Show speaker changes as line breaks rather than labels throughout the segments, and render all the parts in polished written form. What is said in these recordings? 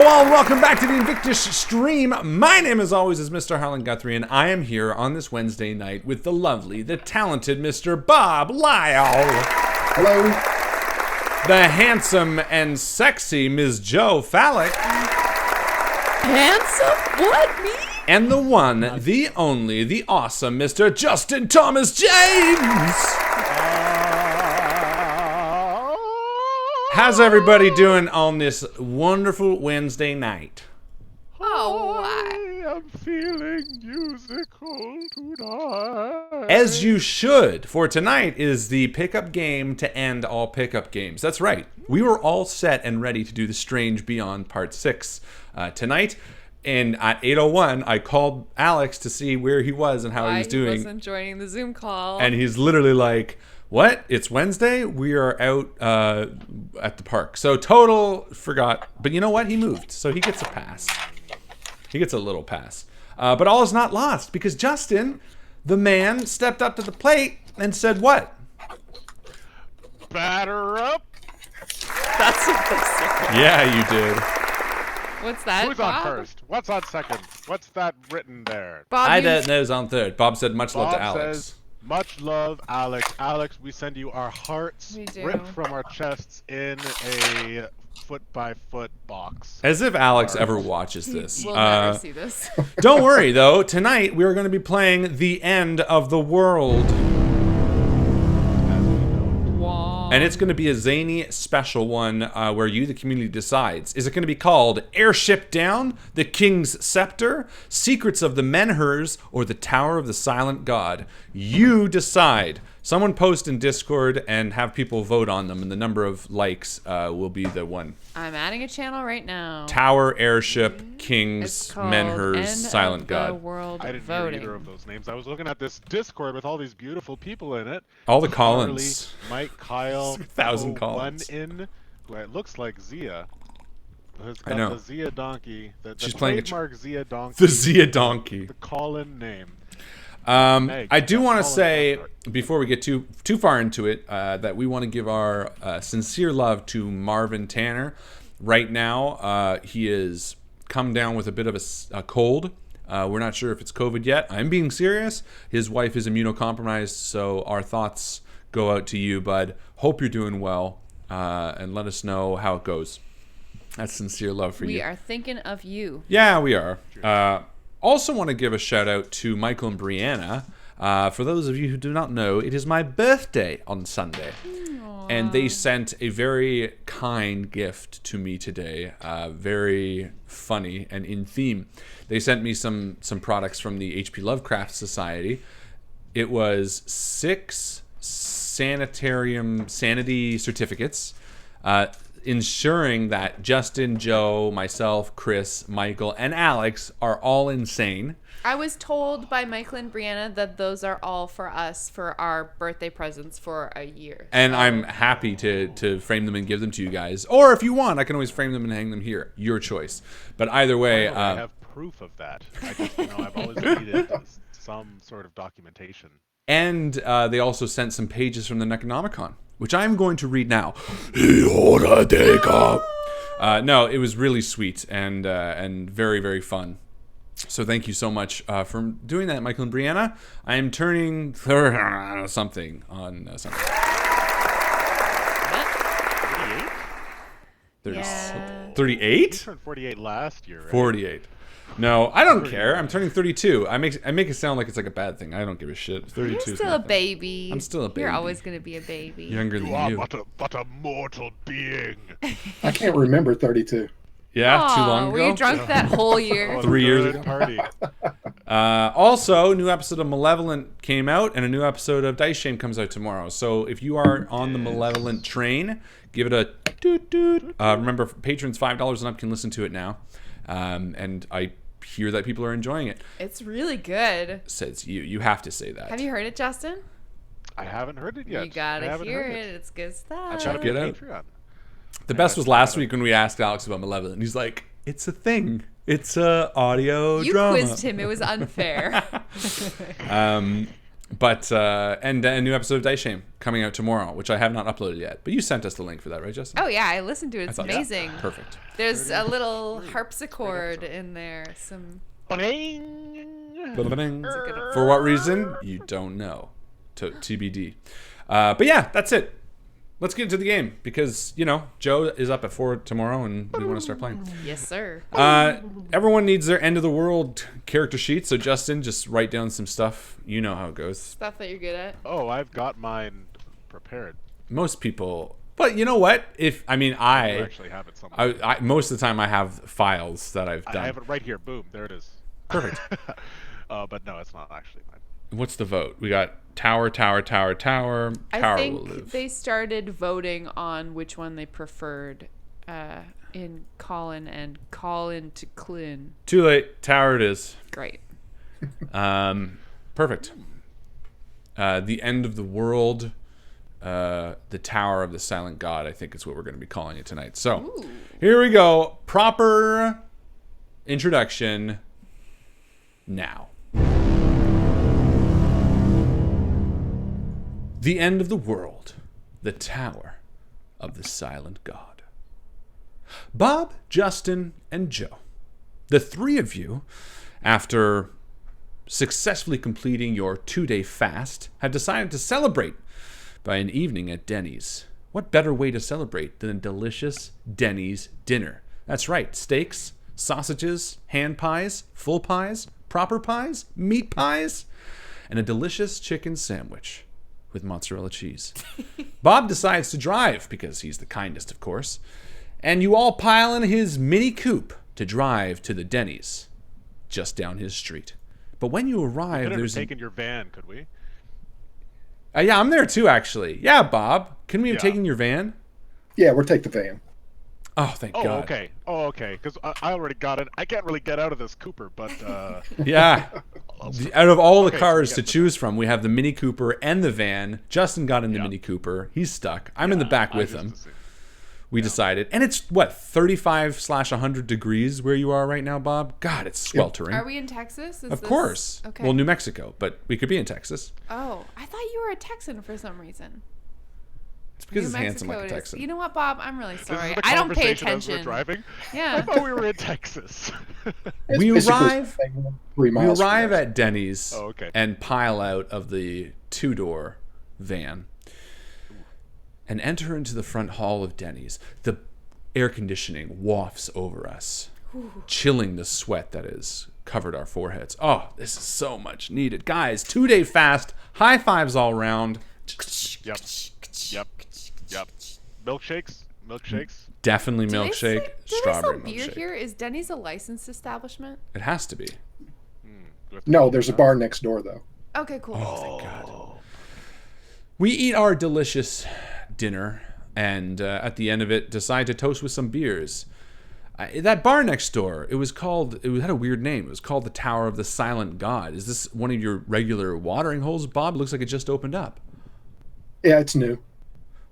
Well, welcome back to the Invictus stream. My name, as always, is Mr. Harlan Guthrie, and I am here on this Wednesday night with the lovely, the talented Mr. Bob Lyle.
Hello.
The handsome and sexy Ms. Joe Fallak.
Handsome? What, me?
And the one, the only, the awesome Mr. Justin Thomas James. How's everybody doing on this wonderful Wednesday night?
Oh,
I am feeling musical tonight.
As you should, for tonight is the pickup game to end all pickup games. That's right. We were all set and ready to do The Strange Beyond Part 6 tonight. And at 8:01, I called Alex to see where he was and how he was doing.
He wasn't joining the Zoom call.
And he's literally like, what? It's Wednesday? We are out at the park. So total forgot. But you know what? He moved. So he gets a pass. He gets a little pass. But all is not lost because Justin, the man, stepped up to the plate and said what?
Batter up.
That's what they said.
Yeah, you did.
What's that,
Who's
Bob?
on first? What's on second? What's that written there?
Bob,
I
you-
don't know who's on third. Bob said much love
Bob
to Alex.
says, much love, Alex. Alex, we send you our hearts
We do.
ripped from our chests in a foot-by-foot box.
As if Alex ever watches this.
We'll never see this.
Don't worry, though. Tonight, we are going to be playing The End of the World.
Wow.
And it's going to be a zany special one where you, the community, decides. Is it going to be called Airship Down, The King's Scepter, Secrets of the Menhurs, or The Tower of the Silent God? You decide. Someone post in Discord and have people vote on them, and the number of likes will be the one.
I'm adding a channel right now.
Tower, Airship,
It's
Kings,
called
Menhurs,
End
Silent
of
God.
The World
I didn't
Voting.
hear either of those names. I was looking at this Discord with all these beautiful people in it.
All the
Harley,
Collins.
Mike, Kyle,
1,000
one
Collins.
in, who it looks like Zia. Who's got
I know.
the Zia donkey. The
She's playing a
trademark Zia donkey.
The Zia Donkey.
The call-in name.
I do want to
Collins
say,
Donkey.
before we get too far into it, that we want to give our sincere love to Marvin Tanner. Right now, he has come down with a bit of a cold. We're not sure if it's COVID yet. I'm being serious. His wife is immunocompromised, so our thoughts go out to you, bud. Hope you're doing well, and let us know how it goes. That's sincere love for you.
We are thinking of you.
Yeah, we are. Also want to give a shout out to Michael and Brianna. For those of you who do not know, it is my birthday on Sunday. And they sent a very kind gift to me today. Very funny and in theme. They sent me some products from the H.P. Lovecraft Society. It was 6 sanity certificates, ensuring that Justin, Joe, myself, Chris, Michael, and Alex are all insane.
I was told by Michael and Brianna that those are all for us for our birthday presents for a year.
And I'm happy to frame them and give them to you guys. Or if you want, I can always frame them and hang them here. Your choice. But either way,
I have proof of that. I just, I've always needed some sort of documentation.
and they also sent some pages from the Necronomicon, which I'm going to read now. No, it was really sweet and very, very fun. So thank you so much for doing that, Michael and Brianna. I am turning something on Sunday.
48?
Yeah.
38?
You turned 48 last year, right?
48. No, I don't care. I'm turning 32. I make it sound like it's like a bad thing. I don't give a shit. 32
You're
is
still a
nothing.
baby.
I'm still a baby.
You're always going to be a baby.
Younger than
You are
you.
but a mortal being.
I can't remember 32.
Yeah, too
Aw,
long
were
ago.
you drunk that whole year?
3 years
Good
ago.
Party.
Also, new episode of Malevolent came out, and a new episode of Dice Shame comes out tomorrow. So if you are on the Malevolent train, give it a doot doot. Remember, patrons $5 and up can listen to it now. And I hear that people are enjoying it.
It's really good.
Says you. You have to say that.
Have you heard it, Justin?
I haven't heard it yet.
You gotta
I haven't
hear
heard
it. It's good stuff.
Check
Gotta be
it out.
Patreon.
The best was last week when we asked Alex about Malevolent. And he's like, "It's a thing. It's a audio
You
drama."
quizzed him. It was unfair.
But and a new episode of Dice Shame coming out tomorrow, which I have not uploaded yet. But you sent us the link for that, right, Justin?
Oh yeah, I listened to it. It's amazing.
Perfect.
There's a little harpsichord in there. Some.
For what reason? You don't know. TBD. But yeah, that's it. Let's get into the game because, Joe is up at 4 tomorrow and we want to start playing.
Yes, sir.
Everyone needs their end of the world character sheet. So, Justin, just write down some stuff. You know how it goes.
Stuff that you're good at.
Oh, I've got mine prepared.
Most people. But you know what?
I actually have it somewhere.
Most of the time I have files that I've done.
I have it right here. Boom. There it is.
Perfect.
But no, it's not actually mine.
What's the vote? We got tower. Tower
I
will live.
think they started voting on which one they preferred in Colin and Colin to Clin.
Too late. Tower it is.
Great.
Perfect. The end of the world. The Tower of the Silent God, I think is what we're going to be calling it tonight. So, Here we go. Proper introduction now. The end of the world. The Tower of the Silent God. Bob, Justin, and Joe. The three of you, after successfully completing your 2-day fast, have decided to celebrate by an evening at Denny's. What better way to celebrate than a delicious Denny's dinner? That's right, steaks, sausages, hand pies, full pies, proper pies, meat pies, and a delicious chicken sandwich with mozzarella cheese. Bob decides to drive, because he's the kindest, of course, and you all pile in his Mini Coupe to drive to the Denny's just down his street. But when you arrive,
We could
there's...
have taken your van, could we?
yeah, I'm there too, actually. Yeah, Bob. Couldn't we have taken your van?
Yeah, we'll take the van.
Oh, thank God.
Okay. Because I already got it. I can't really get out of this Cooper, but...
Yeah. Out of all the
so
cars
we
to
got the
choose from, we have the Mini Cooper and the van. Justin got in the Mini Cooper. He's stuck. I'm in the back with him. We decided. And it's, 35/100 degrees where you are right now, Bob? God, it's sweltering.
Are we in Texas?
Of course.
Okay.
Well, New Mexico, but we could be in Texas.
Oh, I thought you were a Texan for some reason.
It's because
New
it's handsome
Mexico
like a
it is.
Texan.
You know what, Bob? I'm really
This is
sorry.
the
I don't pay
conversation as we're
attention.
driving. I
Yeah.
thought we were in Texas.
It's
We
basically
arrive-
3
We
miles.
arrive at Denny's
Oh, okay.
and pile out of the 2-door van and enter into the front hall of Denny's. The air conditioning wafts over us, chilling the sweat that has covered our foreheads. Oh, this is so much needed. Guys, 2-day fast, high fives all around.
Yep. Milkshakes.
Definitely
Do they
milkshake,
do they
strawberry
sell beer
milkshake.
here? Is Denny's a licensed establishment?
It has to be.
No, there's a bar next door, though.
Okay, cool.
Oh, thank God. We eat our delicious dinner, and at the end of it, decide to toast with some beers. That bar next door, it had a weird name. It was called the Tower of the Silent God. Is this one of your regular watering holes, Bob? It looks like it just opened up.
Yeah, it's new.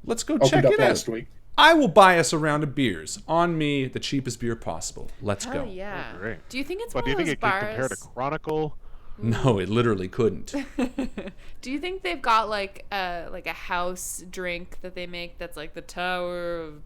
Let's go
Opened
check
up
it out.
last week.
I will buy us a round of beers. On me, the cheapest beer possible. Let's
Hell
go.
yeah.
Oh, great.
Do you think it's
But do
one
you
of
think
those
it can compare to
bars?
Chronicle?
No, it literally couldn't.
Do you think they've got like a house drink that they make that's like the Tower of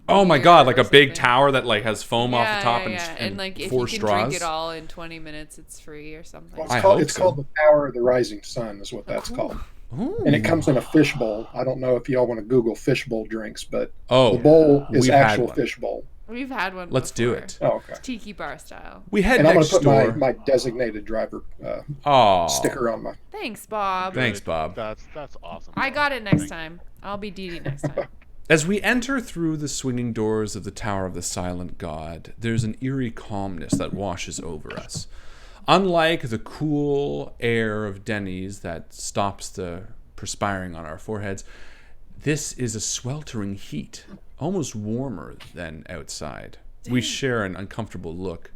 Oh my
beer
God, like
or
a big
something?
tower that like has foam off the top
yeah.
and
like if
4
you can
straws.
drink it all in 20 minutes, it's free or something.
Well,
I hope
it's
so.
called the Tower of the Rising Sun, is what that's called.
Ooh.
And it comes in a fishbowl. I don't know if y'all want to Google fishbowl drinks, but
Oh,
the bowl is
we've had
actual
one.
fishbowl.
We've had one.
Let's do
before.
it.
Oh, okay.
It's tiki bar style.
We head
And I'm going
next
to put
door.
my designated driver
Aw.
sticker on my.
Thanks, Bob.
Thanks, Bob.
That's awesome.
I got it next time. I'll be Dee Dee next time.
As we enter through the swinging doors of the Tower of the Silent God, there's an eerie calmness that washes over us. Unlike the cool air of Denny's that stops the perspiring on our foreheads, this is a sweltering heat, almost warmer than outside. We share an uncomfortable look.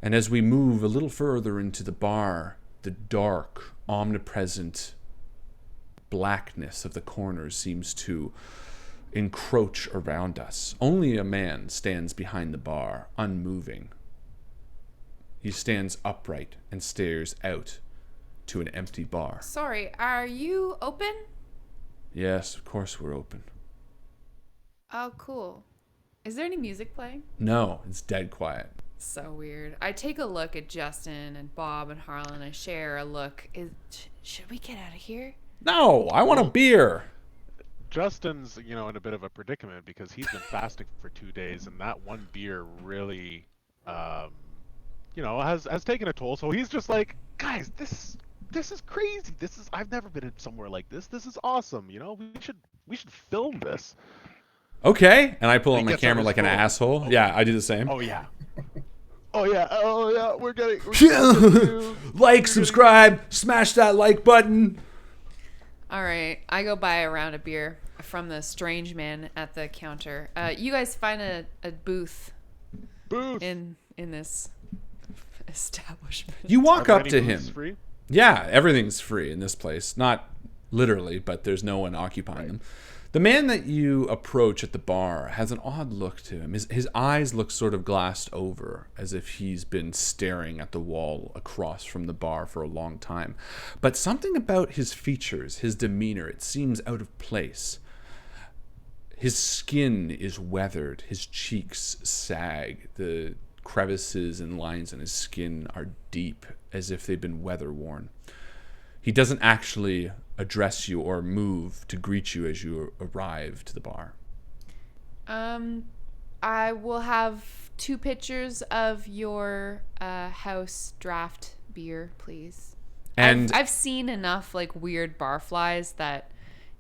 And as we move a little further into the bar, the dark, omnipresent blackness of the corners seems to encroach around us. Only a man stands behind the bar, unmoving. He stands upright and stares out to an empty bar.
Sorry, are you open?
Yes, of course we're open.
Oh, cool. Is there any music playing?
No, it's dead quiet.
So weird. I take a look at Justin and Bob and Harlan. I share a look. Should we get out of here?
No, I want a beer.
Justin's, in a bit of a predicament because he's been fasting for 2 days, and that one beer really, has taken a toll. So he's just like, guys, this is crazy. I've never been in somewhere like this. This is awesome. We should film this.
Okay, and I pull out
He
my
gets
camera
on his
like an
phone.
asshole. Yeah, I do the same.
Oh yeah. Oh yeah. We're getting
Like, subscribe, smash that like button.
All right, I go buy a round of beer from the strange man at the counter. You guys find a booth in this establishment.
You walk up to him.
Free?
Yeah, everything's free in this place. Not literally, but there's no one occupying them. The man that you approach at the bar has an odd look to him. His eyes look sort of glassed over, as if he's been staring at the wall across from the bar for a long time. But something about his features, his demeanor, it seems out of place. His skin is weathered. His cheeks sag. The crevices and lines in his skin are deep, as if they've been weather-worn. He doesn't actually address you or move to greet you as you arrive to the bar.
I will have 2 pitchers of your house draft beer, please.
And
I've seen enough like weird barflies that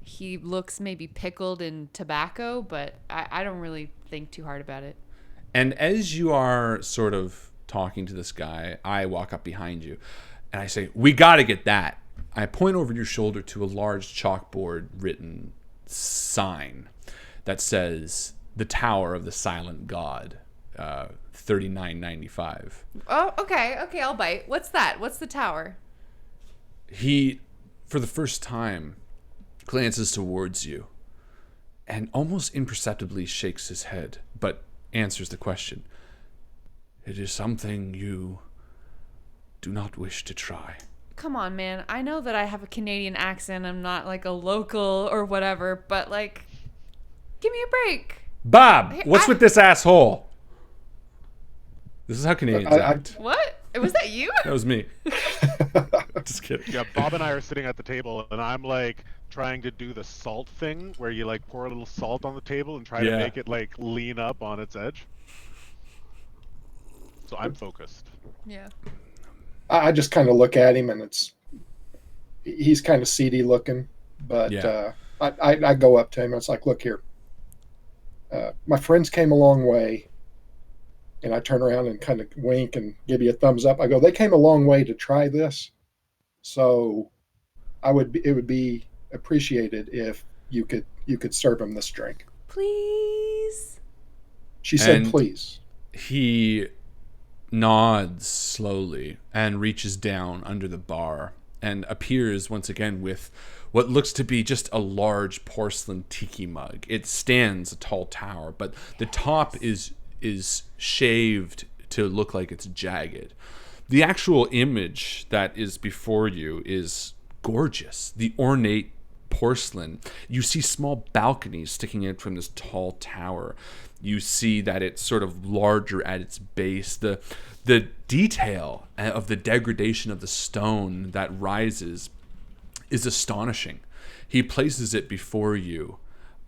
he looks maybe pickled in tobacco, but I don't really think too hard about it.
And as you are sort of talking to this guy, I walk up behind you and I say, "We got to get that." I point over your shoulder to a large chalkboard written sign that says "The Tower of the Silent God, $39.95.
Oh, okay, I'll bite. What's that? What's the tower?
He, for the first time, glances towards you and almost imperceptibly shakes his head, but answers the question. "It is something you do not wish to try."
Come on, man. I know that I have a Canadian accent. I'm not like a local or whatever, but like, give me a break.
Bob, what's with this asshole? This is how Canadians act.
What? Was that you?
That was me. Just kidding.
Yeah, Bob and I are sitting at the table, and I'm like trying to do the salt thing where you like pour a little salt on the table and try to make it like lean up on its edge. So I'm focused.
Yeah.
I just kind of look at him, and he's kind of seedy looking, but I go up to him and it's like, "Look here, my friends came a long way," and I turn around and kind of wink and give you a thumbs up. I go, "They came a long way to try this, so it would be appreciated if you could serve them this drink."
Please.
She said,
And
"Please."
He nods slowly and reaches down under the bar and appears once again with what looks to be just a large porcelain tiki mug. It stands a tall tower, but the top is shaved to look like it's jagged. The actual image that is before you is gorgeous. The ornate porcelain. You see small balconies sticking out from this tall tower. You see that it's sort of larger at its base. The detail of the degradation of the stone that rises is astonishing. He places it before you,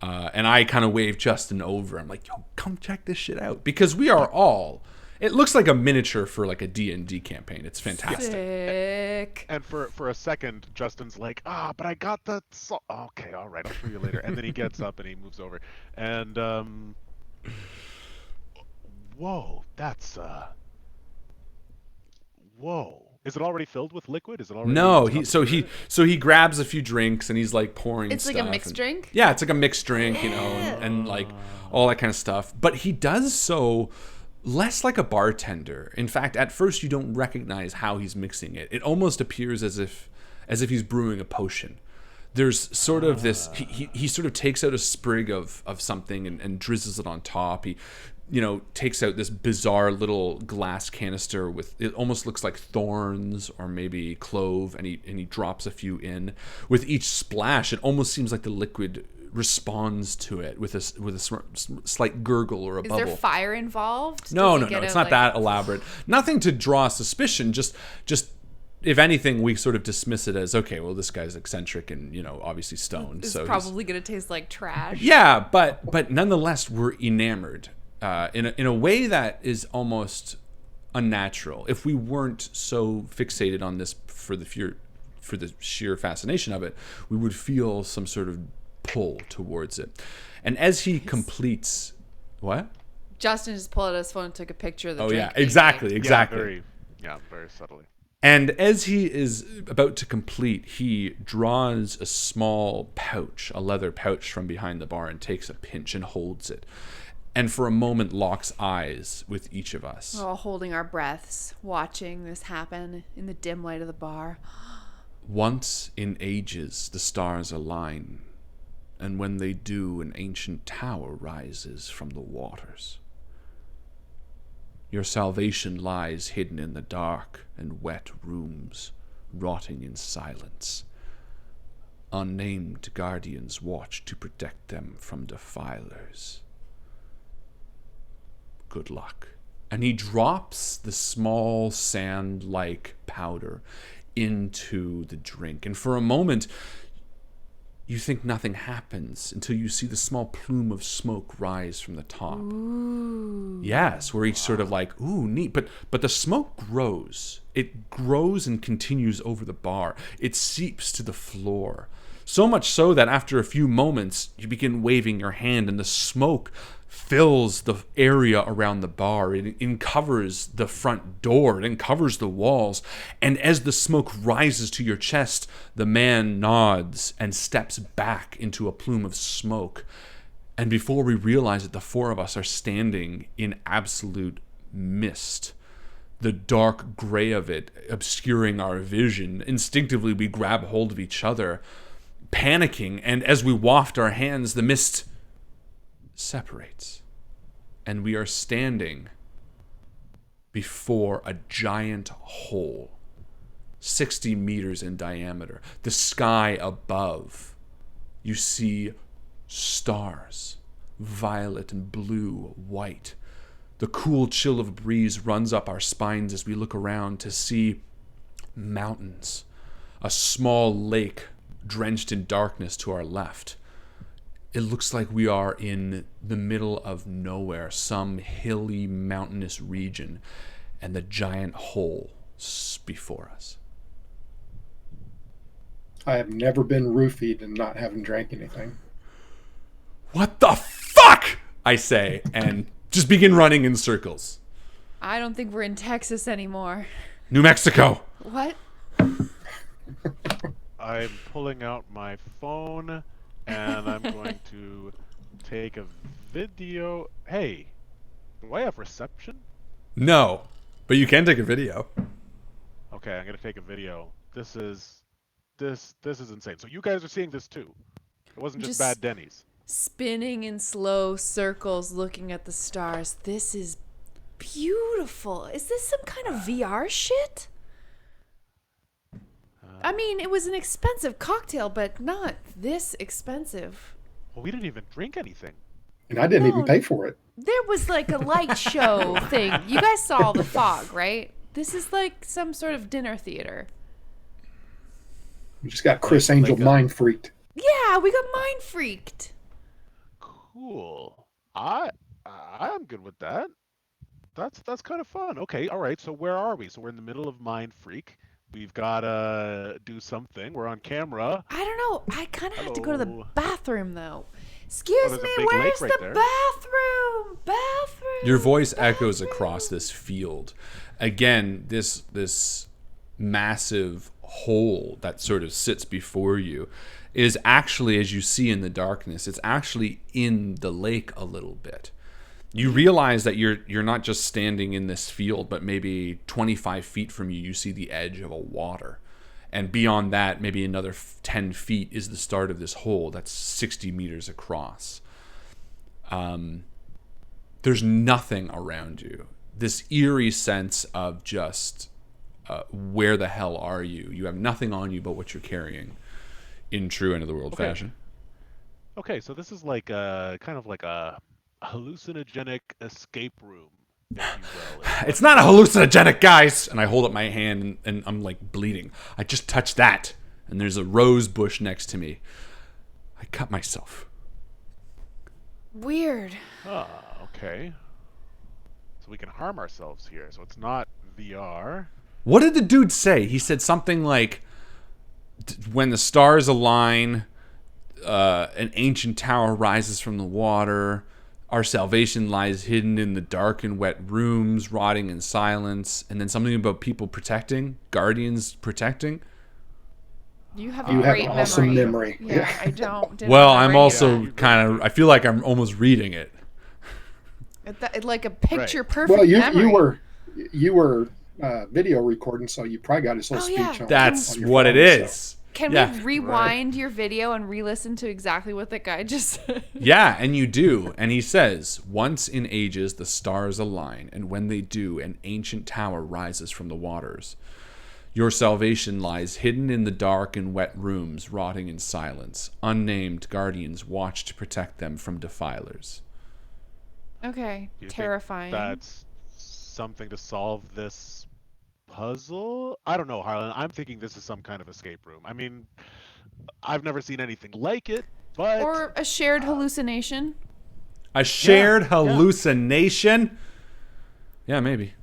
and I kind of wave Justin over. I'm like, "Yo, come check this shit out." Because we are all... It looks like a miniature for like a D&D campaign. It's fantastic.
Sick.
And for a second, Justin's like, but I got the salt. Okay, all right, I'll show you later. And then he gets up and he moves over. And, whoa, that's, whoa. Is it already filled with liquid? Is it already?
No, he grabs a few drinks and he's like pouring
It's
stuff.
like a mixed drink?
Yeah, it's like a mixed drink, and like all that kind of stuff. But he does so less like a bartender. In fact, at first you don't recognize how he's mixing it. It almost appears as if he's brewing a potion. There's sort of this, he sort of takes out a sprig of something and drizzles it on top. He takes out this bizarre little glass canister with, it almost looks like thorns or maybe clove, and he drops a few in. With each splash, it almost seems like the liquid responds to it with a slight gurgle or a bubble.
Is there fire involved?
No. It's not that elaborate. Nothing to draw suspicion. Just if anything, we sort of dismiss it as, okay, well, this guy's eccentric and, obviously stoned.
It's
so
probably going to taste like trash.
Yeah, but nonetheless, we're enamored in a way that is almost unnatural. If we weren't so fixated on this for the sheer fascination of it, we would feel some sort of pull towards it. And as he completes... What?
Justin just pulled out his phone and took a picture of the drink.
Oh, yeah, exactly.
Very subtly.
And as he is about to complete, he draws a small pouch, a leather pouch from behind the bar, and takes a pinch and holds it. And for a moment locks eyes with each of us.
We're all holding our breaths, watching this happen in the dim light of the bar.
Once in ages the stars align, and when they do, an ancient tower rises from the waters. Your salvation lies hidden in the dark and wet rooms, rotting in silence. Unnamed guardians watch to protect them from defilers. Good luck. And he drops the small sand-like powder into the drink. And for a moment, you think nothing happens until you see the small plume of smoke rise from the top.
Ooh.
Yes, where each sort of like, ooh, neat. But the smoke grows. It grows and continues over the bar. It seeps to the floor. So much so that after a few moments, you begin waving your hand and the smoke fills the area around the bar. It uncovers the front door. It uncovers the walls. And as the smoke rises to your chest, the man nods and steps back into a plume of smoke. And before we realize it, the four of us are standing in absolute mist. The dark gray of it obscuring our vision. Instinctively, we grab hold of each other, panicking. And as we waft our hands, the mist separates, and we are standing before a giant hole, 60 meters in diameter. The sky above, you see stars, violet and blue, white. The cool chill of breeze runs up our spines as we look around to see mountains, a small lake drenched in darkness to our left. It looks like we are in the middle of nowhere, some hilly, mountainous region, and the giant hole before us.
I have never been roofied and not having drank anything.
What the fuck? I say, and just begin running in circles.
I don't think we're in Texas anymore.
New Mexico.
What?
I'm pulling out my phone. And I'm going to take a video. Hey, do I have reception?
No, but you can take a video.
Okay, I'm gonna take a video. This is insane. So you guys are seeing this too. It wasn't just bad Denny's.
Spinning in slow circles, looking at the stars. This is beautiful. Is this some kind of VR shit? I mean, it was an expensive cocktail, but not this expensive.
Well, we didn't even drink anything.
And I didn't even pay for it.
There was like a light show thing. You guys saw all the fog, right? This is like some sort of dinner theater.
We just got Chris Angel mind freaked.
Yeah, we got mind freaked.
Cool. I'm good with that. That's kind of fun. Okay, all right. So where are we? So we're in the middle of Mind Freak. We've got to do something. We're on camera.
I don't know. I kind of have to go to the bathroom, though. Excuse me,
big
where's
lake right
the
there.
bathroom? Bathroom.
Your voice echoes across this field. Again, this massive hole that sort of sits before you is actually, as you see in the darkness, it's actually in the lake a little bit. You realize that you're not just standing in this field, but maybe 25 feet from you, you see the edge of a water. And beyond that, maybe another 10 feet is the start of this hole that's 60 meters across. there's nothing around you. This eerie sense of just where the hell are you? You have nothing on you but what you're carrying in true end of the world fashion.
Okay, so this is like a kind of like a hallucinogenic escape room, if you will.
It's not a hallucinogenic, guys. And I hold up my hand and I'm like bleeding. I just touched that. And there's a rose bush next to me. I cut myself.
Weird.
Ah, okay. So we can harm ourselves here. So it's not VR.
What did the dude say? He said something like, when the stars align, an ancient tower rises from the water. Our salvation lies hidden in the dark and wet rooms, rotting in silence. And then something about people protecting, guardians protecting.
You have
You
a
have
great
an awesome memory.
Yeah, I don't.
Well, I'm
remember
also
any
kind of, I feel like I'm almost reading it.
like a picture perfect
Well,
memory.
you were video recording, so you probably got his whole
Oh,
speech
yeah.
on.
That's
on your
what
phone,
it is.
so-
Can
Yeah.
we rewind your video and re-listen to exactly what that guy just said?
Yeah, and you do. And he says, once in ages the stars align, and when they do, an ancient tower rises from the waters. Your salvation lies hidden in the dark and wet rooms, rotting in silence. Unnamed guardians watch to protect them from defilers.
Okay,
Do you think
terrifying.
that's something to solve this puzzle? I don't know, Harlan. I'm thinking this is some kind of escape room. I mean, I've never seen anything like it, but
Or a shared hallucination.
A shared
yeah.
hallucination? Yeah, maybe.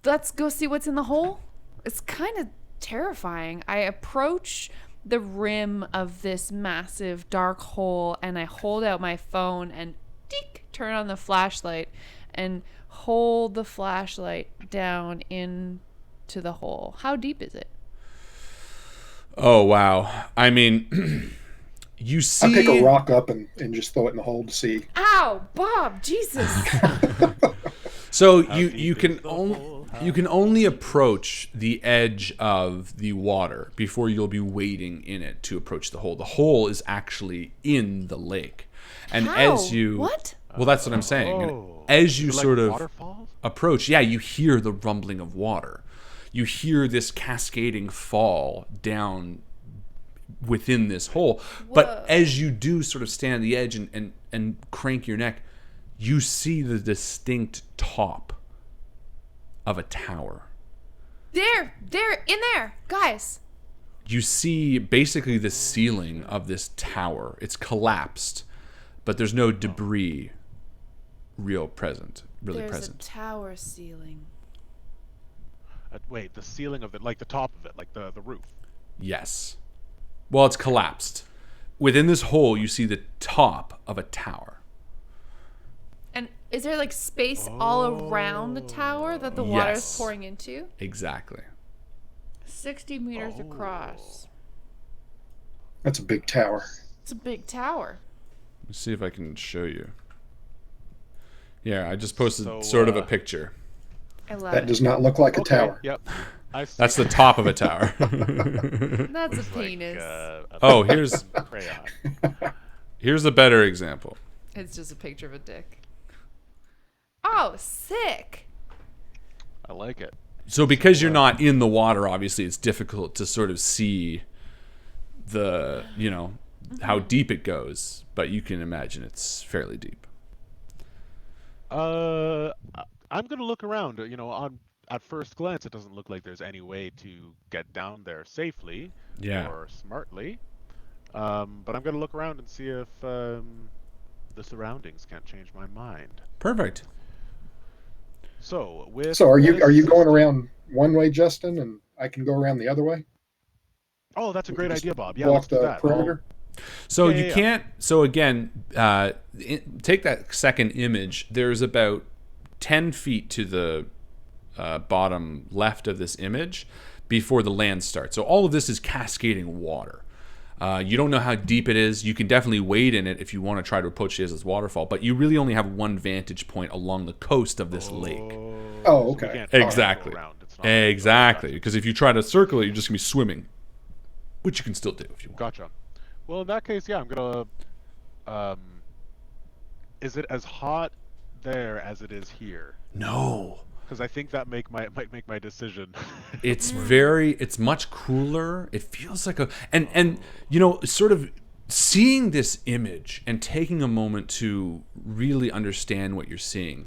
Let's go see what's in the hole. It's kind of terrifying. I approach the rim of this massive dark hole and I hold out my phone and dink, turn on the flashlight and hold the flashlight down into the hole. How deep is it?
Oh, wow. I mean, you see...
I pick a rock up and just throw it in the hole to see.
Ow, Bob, Jesus.
So
How
you
deep
can
is the
only
hole?
you can only approach the edge of the water before you'll be wading in it to approach the hole. The hole is actually in the lake, and
How?
as you
What?
well, that's what I'm saying. And
Oh.
as you
Is it like
sort of
waterfalls?
approach, yeah, you hear the rumbling of water. You hear this cascading fall down within this hole. But
Whoa.
as you do sort of stand on the edge and crank your neck, you see the distinct top of a tower.
There, in there, guys.
You see basically the ceiling of this tower. It's collapsed, but there's no debris really present.
There's a tower ceiling.
Wait, the ceiling of it, like the top of it, like the roof.
Yes. Well, it's collapsed. Within this hole, you see the top of a tower.
And is there like space all around the tower that the water is
Yes.
pouring into?
Exactly.
60 meters across.
That's a big tower.
It's a big tower.
Let's see if I can show you. Yeah, I just posted
So,
sort of a picture.
I love
That
it.
does not look like a
Okay,
tower.
Yep. I see.
That's the top of a tower.
That's a
It's like,
penis.
a
Oh, here's
crayon.
here's a better example.
It's just a picture of a dick. Oh, sick.
I like it.
So because you're not in the water, obviously it's difficult to sort of see the, how deep it goes, but you can imagine it's fairly deep.
I'm gonna look around. At first glance, it doesn't look like there's any way to get down there safely
Yeah.
or smartly. But I'm gonna look around and see if the surroundings can't change my mind.
Perfect.
So with
So are you
this-
going around one way, Justin, and I can go around the other way?
Oh, that's a great
Just
idea, Bob. Yeah,
walk
let's do
the
that.
perimeter.
So
Yeah,
you
yeah, yeah.
can't. So again, take that second image. There's about 10 feet to the bottom left of this image before the land starts. So all of this is cascading water. You don't know how deep it is. You can definitely wade in it if you want to try to approach it as this waterfall, but you really only have one vantage point along the coast of this lake.
Oh,
we
okay.
can't go
Exactly.
around. It's not-
Exactly.
Gotcha.
Because if you try to circle it, you're just going to be swimming, which you can still do if you want.
Gotcha. Well, in that case, yeah, I'm gonna. Is it as hot there as it is here?
No.
Because I think that might make my decision.
It's much cooler. It feels like and sort of seeing this image and taking a moment to really understand what you're seeing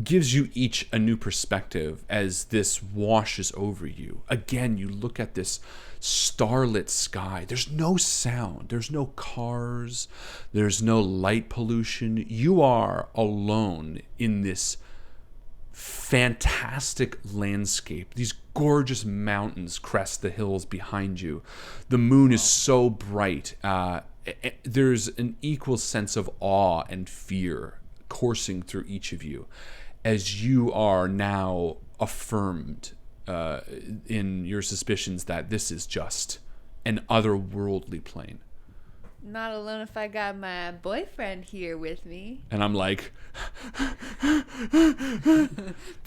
gives you each a new perspective as this washes over you. Again, you look at this starlit sky. There's no sound. There's no cars. There's no light pollution. You are alone in this fantastic landscape. These gorgeous mountains crest the hills behind you. The moon is so bright. There's an equal sense of awe and fear coursing through each of you as you are now affirmed in your suspicions that this is just an otherworldly plane.
Not alone if I got my boyfriend here with me.
And I'm like,
Put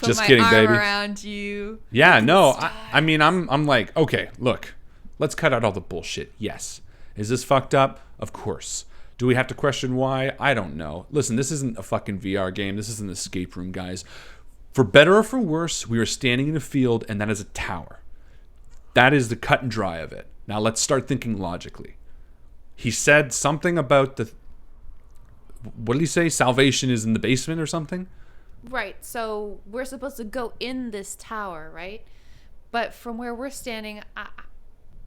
just
my
kidding,
arm
baby.
around you.
Yeah, no, I mean, I'm like, okay, look, let's cut out all the bullshit. Yes. Is this fucked up? Of course. Do we have to question why? I don't know. Listen, this isn't a fucking VR game. This isn't an escape room, guys. For better or for worse, we are standing in a field, and that is a tower. That is the cut and dry of it. Now let's start thinking logically. He said something about what did he say? Salvation is in the basement or something?
Right, so we're supposed to go in this tower, right? But from where we're standing,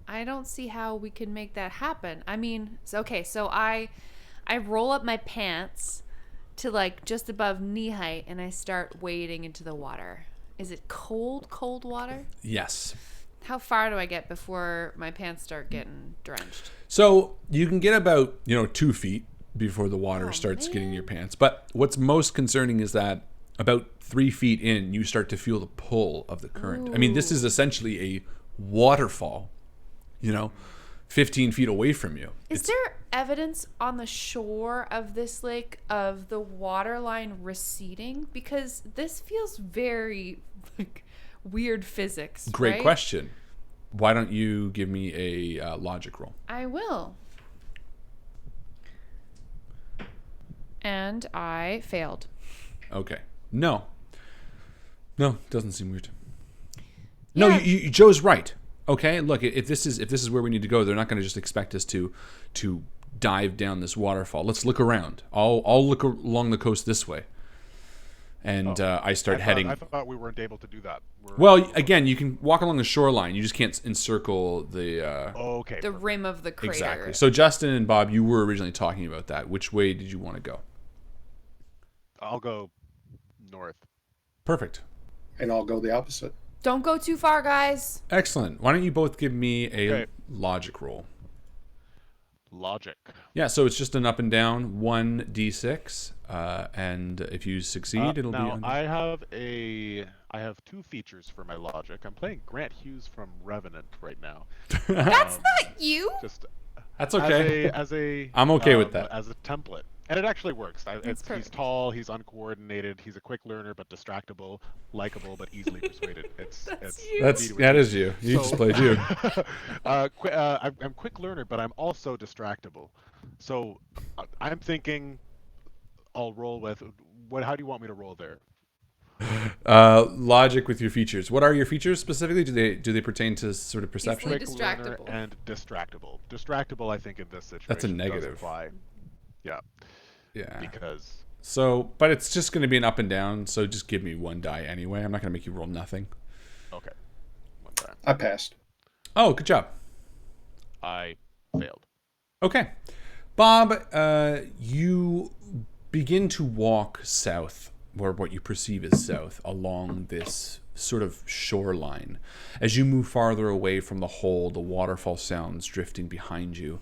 I don't see how we can make that happen. I mean, so I roll up my pants to like just above knee height and I start wading into the water. Is it cold water?
Yes.
How far do I get before my pants start getting drenched?
So you can get about 2 feet before the water starts getting your pants. But what's most concerning is that about 3 feet in, you start to feel the pull of the current.
Ooh.
I mean, this is essentially a waterfall, 15 feet away from you.
Is there evidence on the shore of this lake of the water line receding? Because this feels very weird physics.
Great
right?
question. Why don't you give me a logic roll?
I will. And I failed.
Okay. No, doesn't seem weird. No,
Yeah.
Joe's right. Okay, look, if this is where we need to go, they're not going to just expect us to dive down this waterfall. Let's look around. I'll look along the coast this way, and I start heading.
I thought we weren't able to do that.
Well, again, you can walk along the shoreline. You just can't encircle the.
Okay.
The rim of the crater.
Exactly. So Justin and Bob, you were originally talking about that. Which way did you want to go?
I'll go north.
Perfect.
And I'll go the opposite.
Don't go too far, guys.
Excellent. Why don't you both give me a
Okay.
logic roll?
Logic.
Yeah, so it's just an up and down 1d6, and if you succeed, it'll be.
Now I have 2 features for my logic. I'm playing Grant Hughes from Revenant right now.
That's not you.
Just
That's okay.
as a
I'm okay with that.
as a template, and it actually works. He's
perfect.
tall, he's uncoordinated, he's a quick learner but distractible, likable but easily persuaded.
you.
That is you. You just played you.
I'm quick learner, but I'm also distractible. So I'm thinking I'll roll with what? How do you want me to roll there?
Logic with your features. What are your features specifically? Do they pertain to sort of perception?
Easily
Quick learner
distractible.
and distractible. Distractible, I think, in this situation.
That's a
does
negative.
apply. Yeah,
Yeah.
because
So, but it's just going to be an up and down. So just give me 1 die anyway. I'm not going to make you roll nothing.
okay, one time
I passed.
Oh, good job.
I failed.
Okay. Bob, you begin to walk south, or what you perceive as south, along this sort of shoreline. As you move farther away from the hole, the waterfall sounds drifting behind you.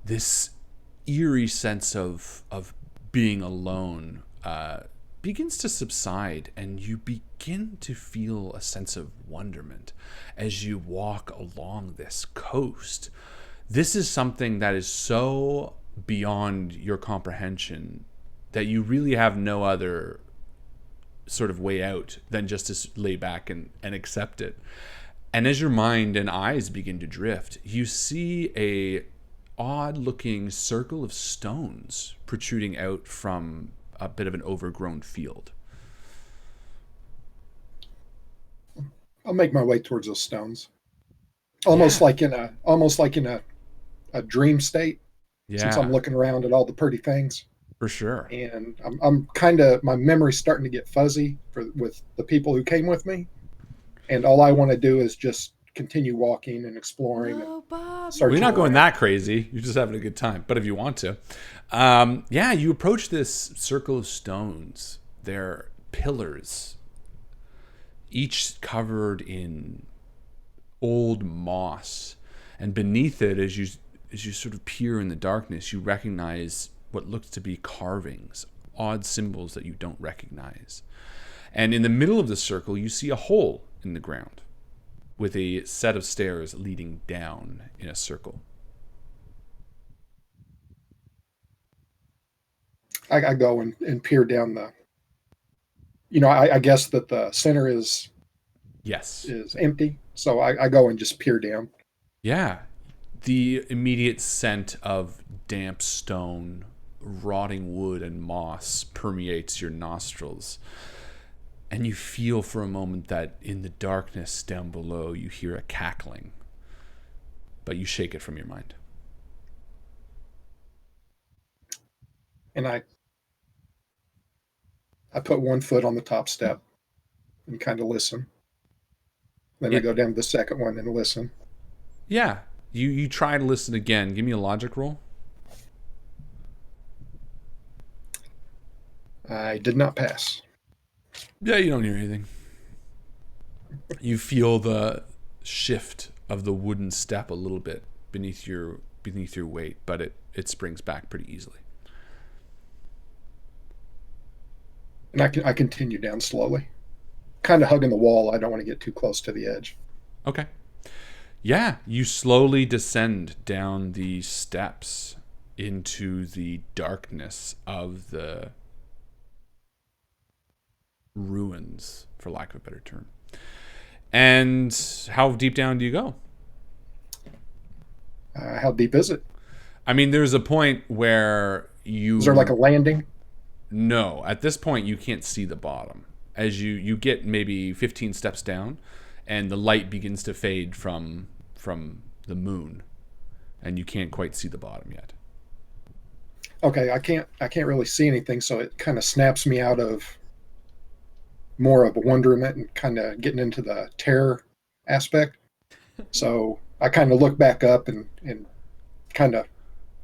This eerie sense of being alone begins to subside, and you begin to feel a sense of wonderment as you walk along this coast. This is something that is so beyond your comprehension that you really have no other sort of way out than just to lay back and accept it. And as your mind and eyes begin to drift, you see a odd looking circle of stones protruding out from a bit of an overgrown field.
I'll make my way towards those stones. Almost like in a dream state. Since I'm looking around at all the pretty things.
For sure.
And I'm kind of, my memory's starting to get fuzzy with the people who came with me. And all I want to do is just continue walking and exploring.
No, Bob.
You're not going that crazy. You're just having a good time. But if you want to. You approach this circle of stones. They're pillars, each covered in old moss. And beneath it, as you sort of peer in the darkness, you recognize what looks to be carvings, odd symbols that you don't recognize. And in the middle of the circle, you see a hole in the ground with a set of stairs leading down in a circle.
I go and peer down I guess that the center is empty. So I go and just peer down.
Yeah. The immediate scent of damp stone, rotting wood, and moss permeates your nostrils. And you feel for a moment that in the darkness down below, you hear a cackling. But you shake it from your mind.
And I put one foot on the top step and kind of listen. Then I go down to the second one and listen.
Yeah. You try to listen again. Give me a logic roll.
I did not pass.
Yeah, you don't hear anything. You feel the shift of the wooden step a little bit beneath your weight, but it springs back pretty easily.
And I continue down slowly, kind of hugging the wall. I don't want to get too close to the edge.
Okay. Yeah, you slowly descend down the steps into the darkness of the ruins, for lack of a better term. And how deep down do you go?
How deep is it?
I mean, there's a point where
Is there like a landing?
No, at this point you can't see the bottom. As you get maybe 15 steps down, and the light begins to fade from the moon, and you can't quite see the bottom yet.
Okay, I can't really see anything, so it kind of snaps me out of more of a wonderment and kind of getting into the terror aspect. So I kind of look back up and kind of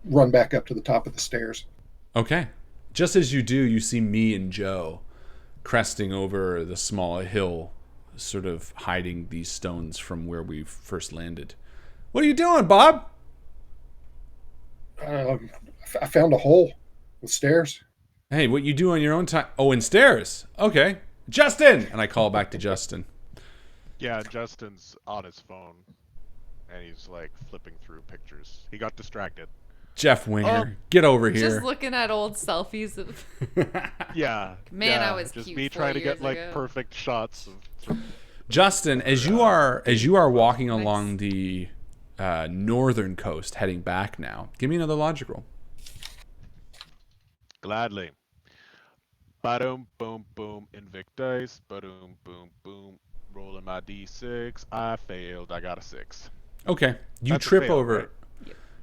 run back up to the top of the stairs.
Okay. Just as you do, you see me and Joe cresting over the small hill, sort of hiding these stones from where we first landed. What are you doing, Bob?
I found a hole with stairs.
Hey, what you do on your own time? Oh, in stairs. Okay. Justin! And I call back to Justin.
Yeah, Justin's on his phone, and he's like flipping through pictures. He got distracted.
Jeff Winger, get over here.
Just looking at old selfies of.
Yeah.
Man,
yeah,
I was
just
cute
me
4
trying to
years
get like
ago.
perfect shots of.
Justin, as you are walking along the northern coast, heading back now, give me another logic roll.
Gladly. Ba-dum, boom, boom, Invictus. Ba-dum, boom, boom. Rolling my D6. I failed. I got a 6.
Okay, you
That's a
trip
fail,
over.
right?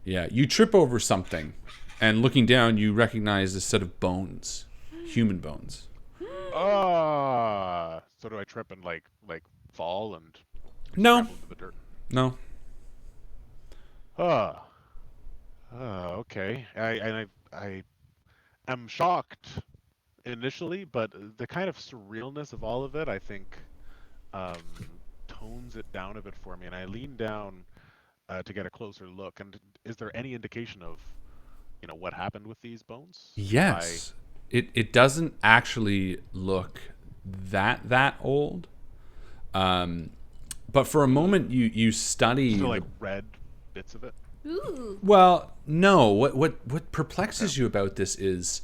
Yeah, you trip over something, and looking down, you recognize a set of bones, human bones.
So do I trip and like fall and
No,
scramble into the dirt?
no.
Okay. I am shocked initially, but the kind of surrealness of all of it, I think, tones it down a bit for me. And I lean down to get a closer look. And is there any indication of, what happened with these bones?
Yes, it doesn't actually look that old. But for a moment, you study.
Still like red bits of it.
Ooh.
Well, no. What perplexes you about this is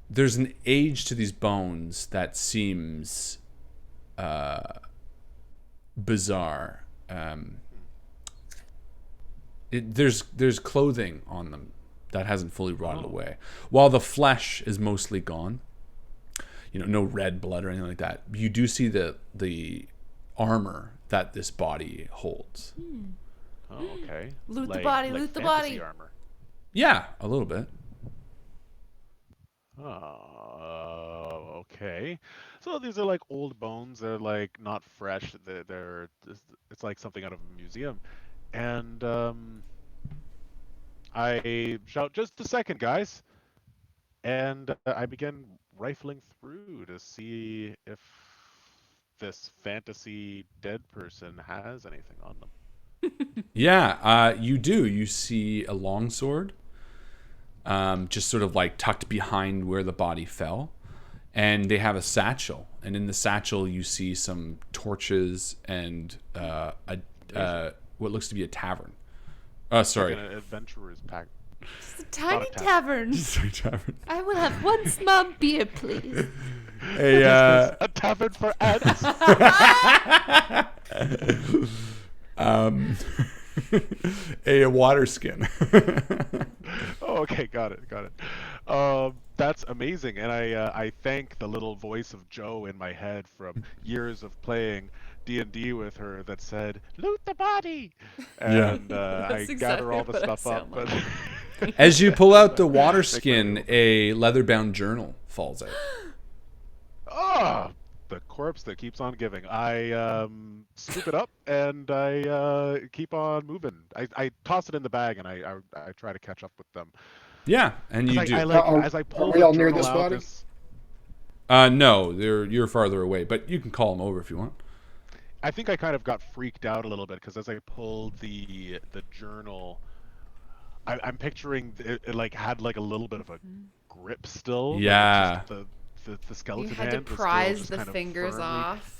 there's an age to these bones that seems bizarre. There's clothing on them, that hasn't fully rotted away. While the flesh is mostly gone, no red blood or anything like that, you do see the armor that this body holds.
Oh, okay.
Loot the body, loot the body.
Armor.
Yeah, a little bit.
Oh, okay. So these are like old bones. They're like not fresh. It's like something out of a museum. And I shout, "Just a second, guys!" And I begin rifling through to see if this fantasy dead person has anything on them.
Yeah, you do. You see a longsword, just sort of like tucked behind where the body fell. And they have a satchel. And in the satchel, you see some torches and what looks to be a tavern. Sorry.
Like an adventurer's pack.
It's a tiny tavern. I will have one small beer, please.
A tavern for ants.
A water skin.
Oh, okay, got it. That's amazing, and I thank the little voice of Joe in my head from years of playing D&D with her that said, "Loot the body," and I gather all the stuff up. But
as you pull out the water skin, a leather-bound journal falls out.
Oh, the corpse that keeps on giving. I scoop it up and I keep on moving. I toss it in the bag and I try to catch up with them.
Yeah, and you do.
As I pull
are we all near this
out,
body?
No, you're farther away, but you can call them over if you want.
I think I kind of got freaked out a little bit because as I pulled the journal, I'm picturing it like had like a little bit of a grip still.
Yeah.
Like the skeleton
you had
hand
to
was
prise
still
the
kind of
fingers
firmly...
off.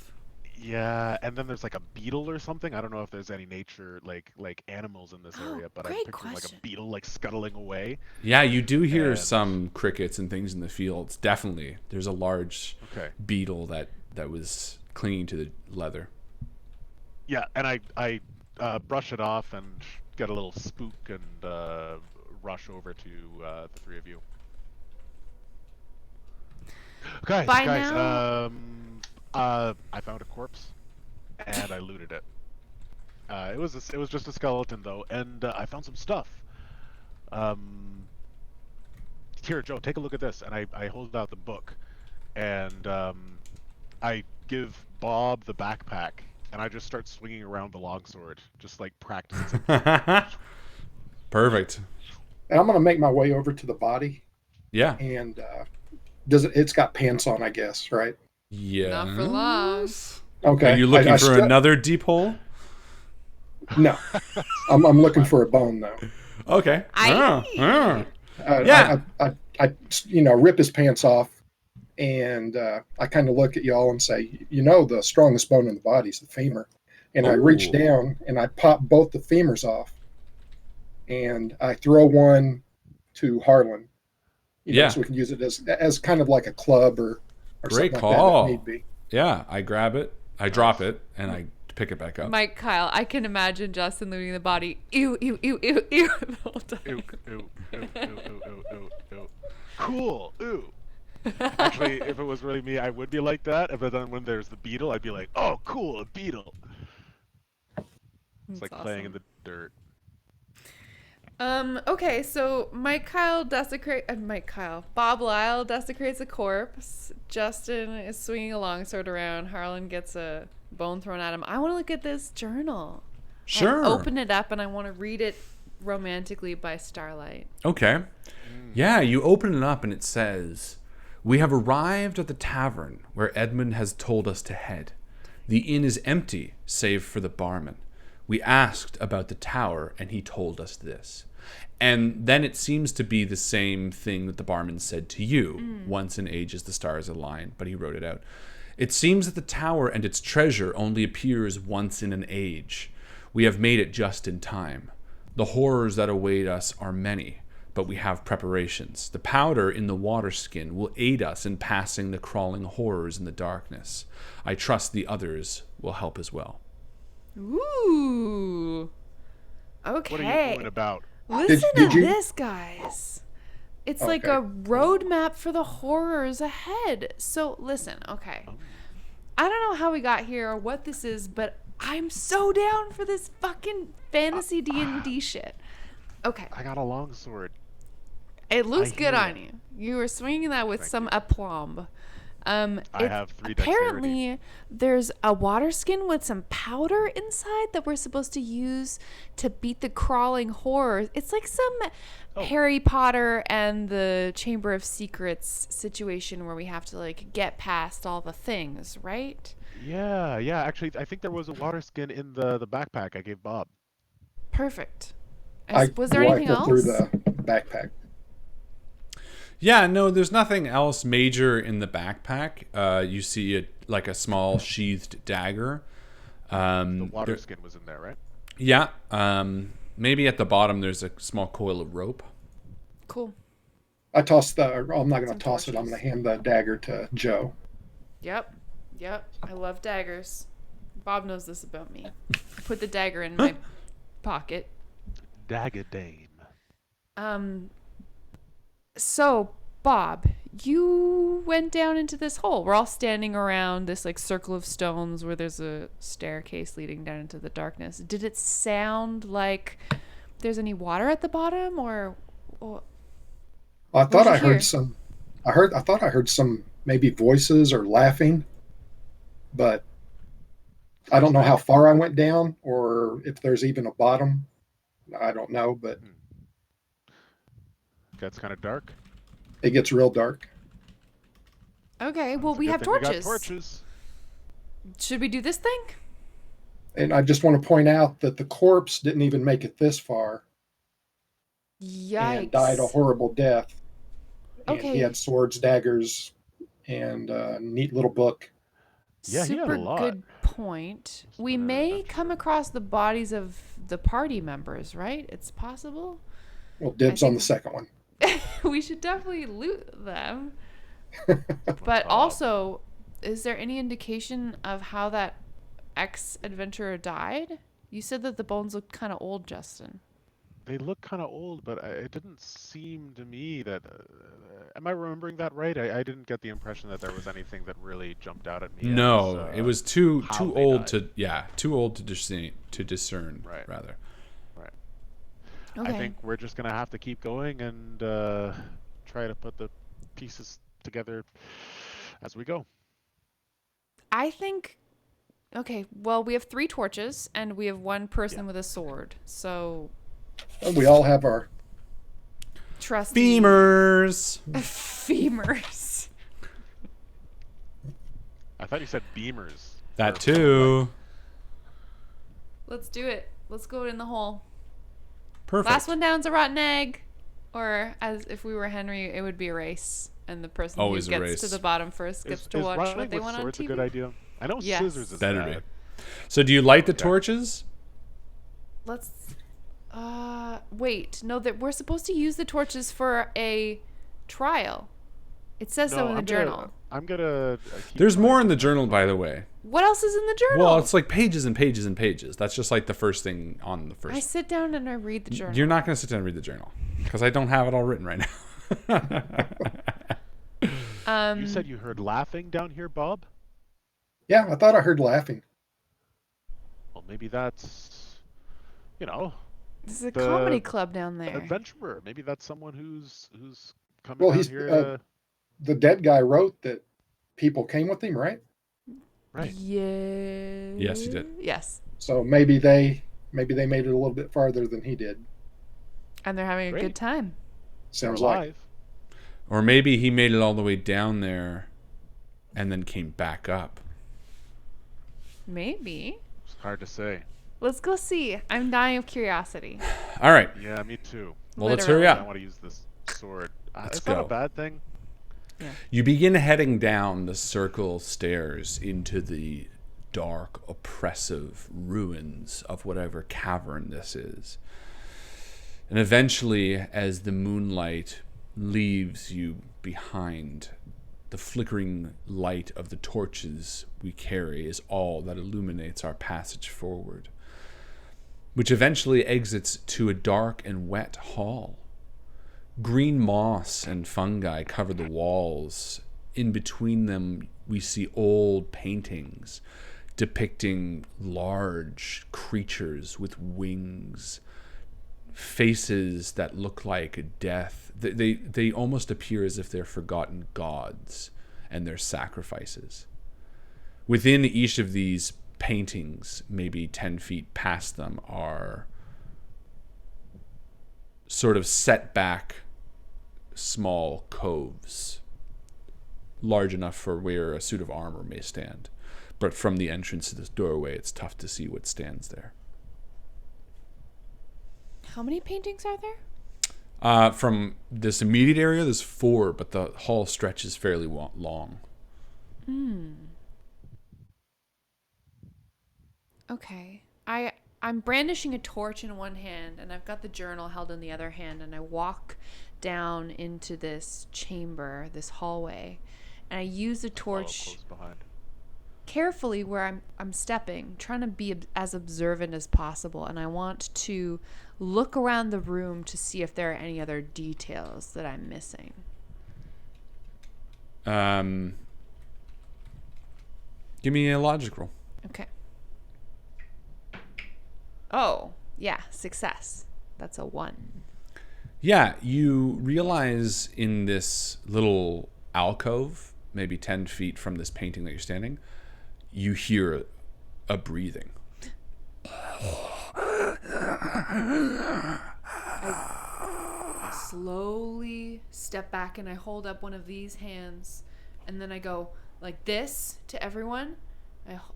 Yeah, and then there's like a beetle or something. I don't know if there's any nature like animals in this area, but I'm picturing like a beetle like scuttling away.
Yeah, you do hear some crickets and things in the fields. Definitely, there's a large beetle that was clinging to the leather.
Yeah, and I brush it off and get a little spook and rush over to the three of you. Guys, I found a corpse, and I looted it. It was just a skeleton though, and I found some stuff. Here, Joe, take a look at this, and I hold out the book, and I give Bob the backpack, and I just start swinging around the longsword, just like practicing.
Perfect.
And I'm gonna make my way over to the body.
Yeah.
And it's got pants on, I guess, right?
Yeah.
Not for long.
Okay.
Are you looking for another deep hole?
No. I'm looking for a bone though.
Okay.
I rip his pants off, and I kind of look at y'all and say, the strongest bone in the body is the femur. And I reach down and I pop both the femurs off, and I throw one to Harlan. So we can use it as kind of like a club or
great
something
call.
like that if need be.
Yeah, I grab it, I drop it, and I pick it back up.
Mike, Kyle, I can imagine Justin looting the body. Ew, ew, ew, ew, ew. The whole time.
Ew, ew, ew, ew, ew, ew, ew. Cool. Ew. Actually, if it was really me, I would be like that. But then when there's the beetle, I'd be like, "Oh, cool, a beetle." It's like
awesome.
playing in the dirt.
Okay, so Bob Lyle desecrates a corpse. Justin is swinging a longsword around. Harlan gets a bone thrown at him. I want to look at this journal.
Sure.
I open it up and I want to read it romantically by starlight.
Okay. Yeah, you open it up and it says, "We have arrived at the tavern where Edmund has told us to head. The inn is empty, save for the barman. We asked about the tower and he told us this." And then it seems to be the same thing that the barman said to you. Once in ages the stars align, but he wrote it out. "It seems that the tower and its treasure only appears once in an age. We have made it just in time. The horrors that await us are many, but we have preparations. The powder in the water skin will aid us in passing the crawling horrors in the darkness. I trust the others will help as well."
Ooh. Okay.
What are you doing about?
Listen
Did
to
you-
this, guys. It's like a roadmap for the horrors ahead. So listen, okay. I don't know how we got here or what this is, but I'm so down for this fucking fantasy D&D shit. Okay.
I got a longsword.
It looks good
hear
on
ya.
you. You were swinging that with
Thank
some
you.
aplomb.
I have 3 dexterity.
Apparently, there's a water skin with some powder inside that we're supposed to use to beat the crawling horrors. It's like some Harry Potter and the Chamber of Secrets situation where we have to like get past all the things, right?
Yeah. Actually, I think there was a water skin in the backpack I gave Bob.
Perfect.
I
Was there anything
rifled
else?
through the backpack.
Yeah, no, there's nothing else major in the backpack. You see like a small sheathed dagger.
The water skin was in there, right?
Yeah. Maybe at the bottom there's a small coil of rope.
Cool.
I tossed I'm not going
Some
to toss it. I'm
torches.
going to hand the dagger to Joe.
Yep. I love daggers. Bob knows this about me. I put the dagger in my pocket.
Dagger Dame.
So, Bob, you went down into this hole. We're all standing around this like circle of stones where there's a staircase leading down into the darkness. Did it sound like there's any water at the bottom, or
I thought
did
I
you hear?
heard some. I thought I heard some maybe voices or laughing, but I don't know how far I went down or if there's even a bottom. I don't know, but
Gets kind of dark.
it gets real dark.
Okay, well,
It's a
we
good
have
thing we got
torches.
torches.
Should we do this thing?
And I just want to point out that the corpse didn't even make it this far
Yikes.
and died a horrible death. And
Okay.
he had swords, daggers, and a neat little book.
Yeah, he had a
Super
lot.
good point.
Just
We
an
may
adventurer.
come across the bodies of the party members, right? It's possible.
Well, dibs
I
on the
think-
second one.
We should definitely loot them. But
Bob.
also, is there any indication of how that ex-adventurer died? You said that the bones looked kind of old, Justin.
They look kind of old, but it didn't seem to me that. Am I remembering that right? I didn't get the impression that there was anything that really jumped out at me.
No,
as,
it was too
how
too
they
old
died.
too old to discern
Right.
rather.
Okay.
I think we're just gonna have to keep going and try to put the pieces together as we go.
I think. Okay, well, we have 3 torches and we have 1 person with a sword. So,
And we all have our.
trust
Femurs.
Femurs.
I thought you said beamers.
That
Or-
too.
Let's do it. Let's go in the hole.
Perfect.
Last one down's a rotten egg. Or, as if we were Henry, it would be a race. And the person
Always
who
a
gets to
race.
the bottom first gets to watch
running
what they
with
want on
swords
TV.
a good idea? I know
Yes.
scissors is
Better
bad.
be. So do you light the
Okay.
torches?
Let's wait. No, that we're supposed to use the torches for a trial. It says so in the journal.
I'm gonna.
There's more in the journal, by the way.
What else is in the journal?
Well, it's like pages and pages and pages. That's just like the first thing on the first.
I sit down and I read the journal.
You're not going to sit down and read the journal because I don't have it all written right now.
You said you heard laughing down here, Bob.
Yeah, I thought I heard laughing.
Well, maybe that's, you know,
This is a
the-
comedy club down
an
there.
adventurer. Maybe that's someone who's coming
Well,
down
he's,
here.
The dead guy wrote that people came with him, right?
Right.
Yeah.
Yes, he did.
Yes.
So maybe they made it a little bit farther than he did.
And they're having a
Great.
good time.
Sounds
They're
like.
alive.
Or maybe he made it all the way down there and then came back up.
Maybe.
It's hard to say.
Let's go see. I'm dying of curiosity.
All right.
Yeah, me too.
Well, let's hurry
Literally.
I
up.
want to use this sword.
Let's
It's not
go.
a bad thing.
You begin heading down the circle stairs into the dark, oppressive ruins of whatever cavern this is. And eventually, as the moonlight leaves you behind, the flickering light of the torches we carry is all that illuminates our passage forward. which eventually exits to a dark and wet hall. Green moss and fungi cover the walls. In between them, we see old paintings depicting large creatures with wings, faces that look like death. They almost appear as if they're forgotten gods and their sacrifices. Within each of these paintings, maybe 10 feet past them, are sort of set back small coves, large enough for where a suit of armor may stand. But from the entrance to this doorway, it's tough to see what stands there.
How many paintings are there?
From this immediate area, there's 4, but the hall stretches fairly long.
Okay. I'm brandishing a torch in one hand, and I've got the journal held in the other hand, and I walk down into this chamber, this hallway, and I use the torch carefully where I'm stepping, trying to be as observant as possible, and I want to look around the room to see if there are any other details that I'm missing.
Give me a logic roll.
Okay. Oh, yeah, success. That's a 1.
Yeah, you realize in this little alcove, maybe 10 feet from this painting that you're standing, you hear a breathing.
I slowly step back and I hold up one of these hands, and then I go like this to everyone.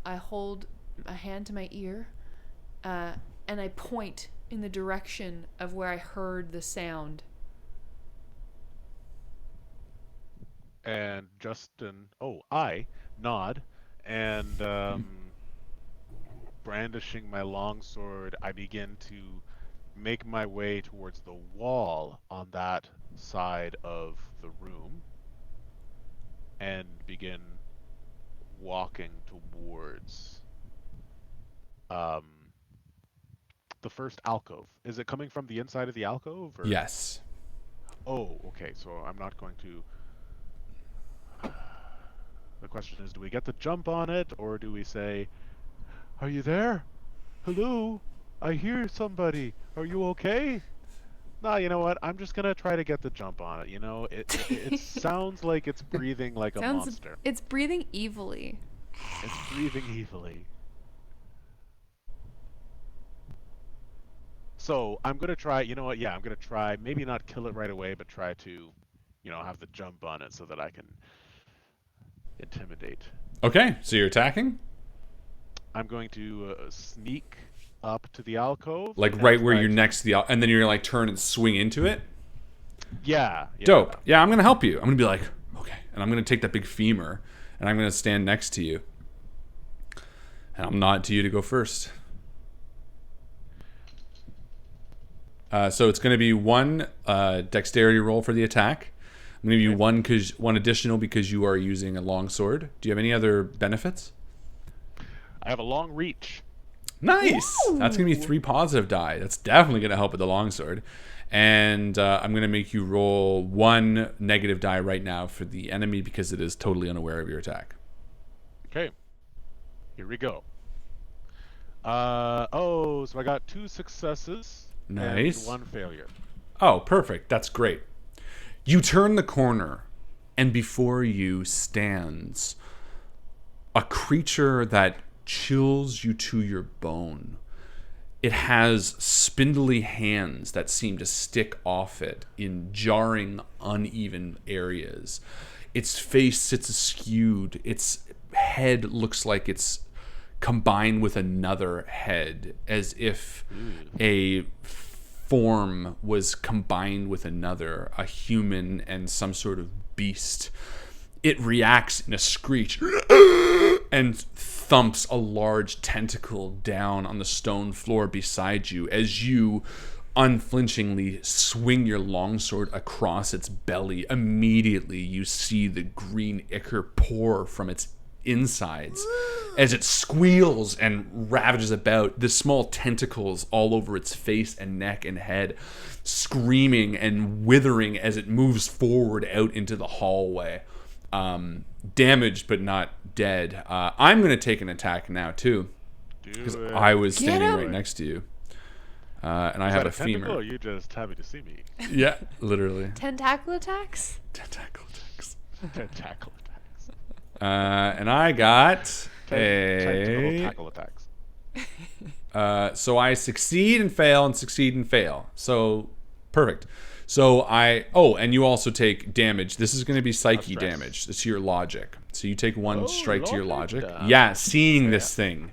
I hold a hand to my ear, and I point in the direction of where I heard the sound.
And I nod, and brandishing my longsword, I begin to make my way towards the wall on that side of the room, and begin walking towards the first alcove. Is it coming from the inside of the alcove? Or?
Yes.
Oh, okay. So I'm not going to... The question is, do we get the jump on it, or do we say, "Are you there? Hello? I hear somebody. Are you okay?" No, you know what? I'm just going to try to get the jump on it. You know, it sounds like it's breathing like a monster.
It's breathing evilly.
It's breathing evilly. So I'm going to try, you know what? Yeah, I'm going to try, maybe not kill it right away, but try to, have the jump on it so that I can intimidate.
Okay, so you're attacking?
I'm going to sneak up to the alcove.
Like right where you're next to the and then you're like turn and swing into it?
Yeah.
Dope. Yeah, I'm going to help you. I'm going to be like, okay. And I'm going to take that big femur and I'm going to stand next to you. And I'll nod to you to go first. So it's going to be 1 dexterity roll for the attack. I'm going to give you one additional because you are using a long sword. Do you have any other benefits?
I have a long reach.
Nice. Ooh. That's going to be 3 positive die. That's definitely going to help with the longsword. And I'm going to make you roll 1 negative die right now for the enemy because it is totally unaware of your attack.
Okay. Here we go. So I got 2 successes.
Nice.
And 1 failure.
Oh, perfect. That's great. You turn the corner, and before you stands a creature that chills you to your bone. It has spindly hands that seem to stick off it in jarring, uneven areas. Its face sits askewed. Its head looks like it's combined with another head, as if a form was combined with another, a human and some sort of beast. It reacts in a screech and thumps a large tentacle down on the stone floor beside you as you unflinchingly swing your longsword across its belly. Immediately you see the green ichor pour from its insides as it squeals and ravages about, the small tentacles all over its face and neck and head, screaming and withering as it moves forward out into the hallway. Damaged but not dead. I'm going to take an attack now too, because I was standing right next to you. And I have a femur.
Or are you just happy to see me?
Yeah, literally.
Tentacle attacks?
Tentacle attacks.
Tentacle attacks.
And I got
Tentacle attacks.
so I succeed and fail and succeed and fail. So perfect. So and you also take damage. This is going to be psyche damage. It's your logic. So you take one strike to your logic. Yeah, seeing this thing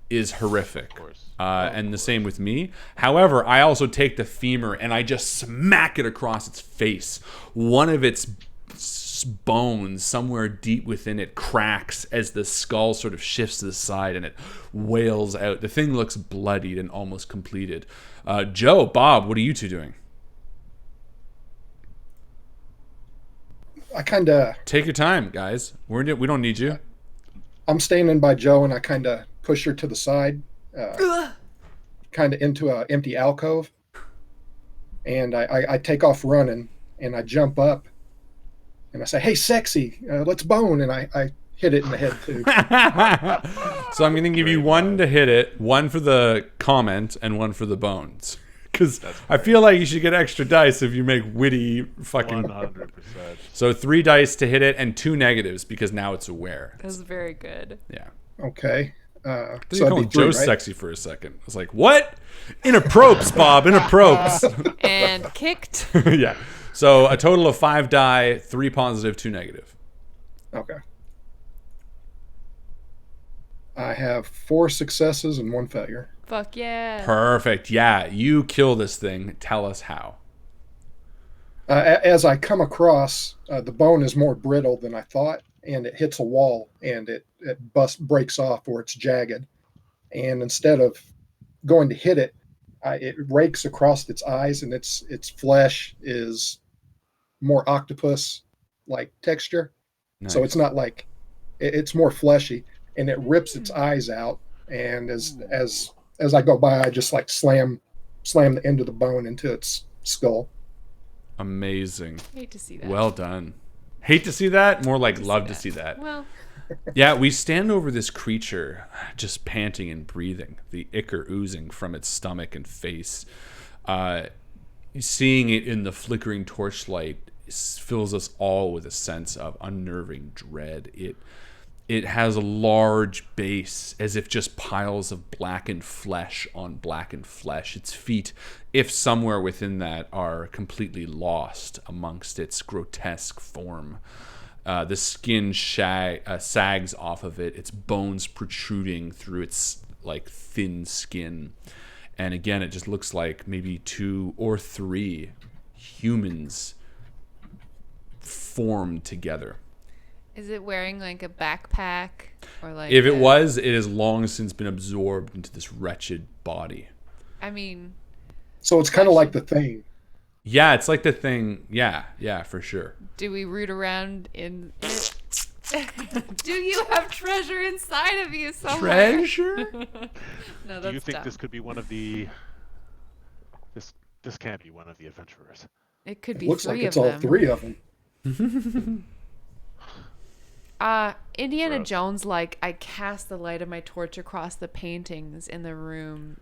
is horrific. And the same with me. However, I also take the femur and I just smack it across its face. One of its bones somewhere deep within it cracks as the skull sort of shifts to the side and it wails out. The thing looks bloodied and almost completed. Joe, Bob, what are you two doing?
I kind of...
Take your time, guys. We don't need you.
I'm standing by Joe, and I kind of push her to the side, kind of into an empty alcove. And I take off running, and I jump up, and I say, "Hey, sexy, let's bone." And I hit it in the head, too.
So I'm going to give you one to hit it, one for the comment, and one for the bones. Because I feel like you should get extra dice if you make witty fucking...
100%.
So 3 dice to hit it and 2 negatives because now it's aware.
That was very good.
Yeah.
Okay.
So
so
you call Joe
right?
sexy for a second. I was like, what? Inappropriate, Bob. Inappropriate.
And kicked.
Yeah. So a total of 5 die, 3 positive, 2 negative.
Okay. I have 4 successes and 1 failure.
Fuck yeah.
Perfect. Yeah. You kill this thing. Tell us how.
As I come across, the bone is more brittle than I thought, and it hits a wall, and it breaks off, or it's jagged. And instead of going to hit it, it rakes across its eyes, and its flesh is more octopus-like texture.
Nice.
So it's not like it's more fleshy, and it rips its eyes out. And as I go by, I just like slam the end of the bone into its skull.
Amazing.
Hate to see that.
Well done. Hate to see that? More like love to see that.
Well,
yeah, we stand over this creature just panting and breathing, the ichor oozing from its stomach and face. Seeing it in the flickering torchlight fills us all with a sense of unnerving dread. It has a large base, as if just piles of blackened flesh on blackened flesh. Its feet, if somewhere within that, are completely lost amongst its grotesque form. The skin sags off of it, its bones protruding through its like thin skin. And again, it just looks like maybe 2 or 3 humans formed together.
is it wearing like a backpack or like?
If it was, it has long since been absorbed into this wretched body.
I mean.
So it's kind of like the Thing.
Yeah, it's like the Thing. Yeah, for sure.
Do we root around in it? Do you have treasure inside of you somewhere?
Treasure?
No, that's
Do you think
dumb.
this could be one of the? This can't be one of the adventurers.
It could be
Looks
3
like
of
it's all
them.
3 of them.
Indiana
Gross.
Jones, like, I cast the light of my torch across the paintings in the room.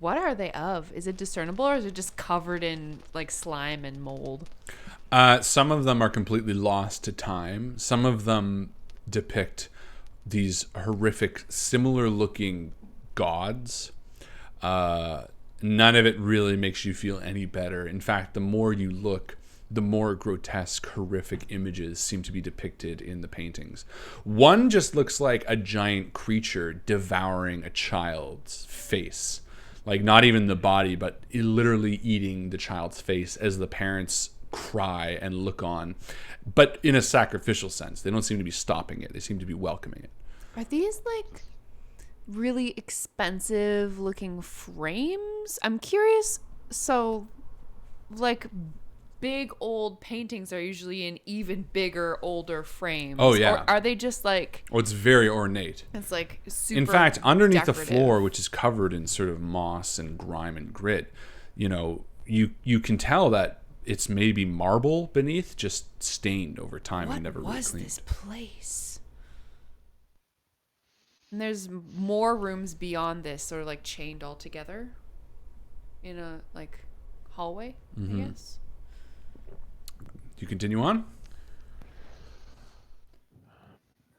What are they of? Is it discernible, or is it just covered in like slime and mold?
Some of them are completely lost to time. Some of them depict these horrific, similar-looking gods. None of it really makes you feel any better. In fact, the more you look, the more grotesque, horrific images seem to be depicted in the paintings. One just looks like a giant creature devouring a child's face. Like, not even the body, but literally eating the child's face as the parents cry and look on. But in a sacrificial sense. They don't seem to be stopping it. They seem to be welcoming it.
Are these like really expensive looking frames? I'm curious. So, like, big old paintings are usually in even bigger, older frames.
Oh, yeah.
Or are they just like...
Oh, it's very ornate.
It's like super
In fact, underneath
decorative.
the floor, which is covered in sort of moss and grime and grit, you can tell that it's maybe marble beneath, just stained over time and never really
What was
cleaned.
this place? And there's more rooms beyond this, sort of like chained all together in a like hallway, I guess.
You continue on?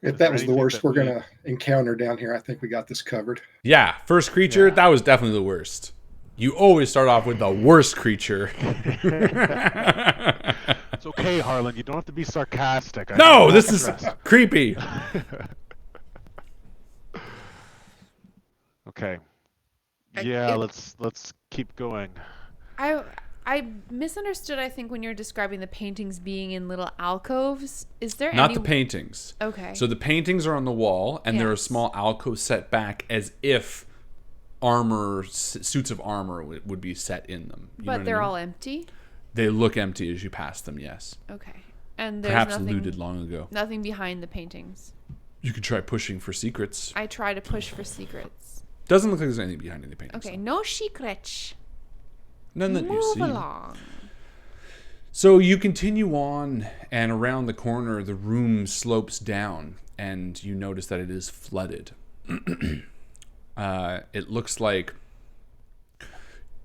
If that was the worst we're going to encounter down here, I think we got this covered.
Yeah, first creature, that was definitely the worst. You always start off with the worst creature.
It's okay, Harlan. You don't have to be sarcastic.
No, this is creepy.
Okay. Yeah, let's keep going.
I misunderstood, I think, when you're describing the paintings being in little alcoves. Is there
Not the paintings.
Okay.
So the paintings are on the wall, and there are
Yes.
small alcoves set back as if suits of armor would be set in them. You know
But
what
they're
I mean?
all empty?
They look empty as you pass them, yes.
Okay. And there's
Perhaps
nothing,
looted long ago.
nothing behind the paintings.
You could try pushing for secrets.
I try to push for secrets.
Doesn't look like there's anything behind any paintings.
Okay,
though.
no secrets.
None that you
Move
see.
along.
So you continue on, and around the corner, the room slopes down, and you notice that it is flooded. It looks like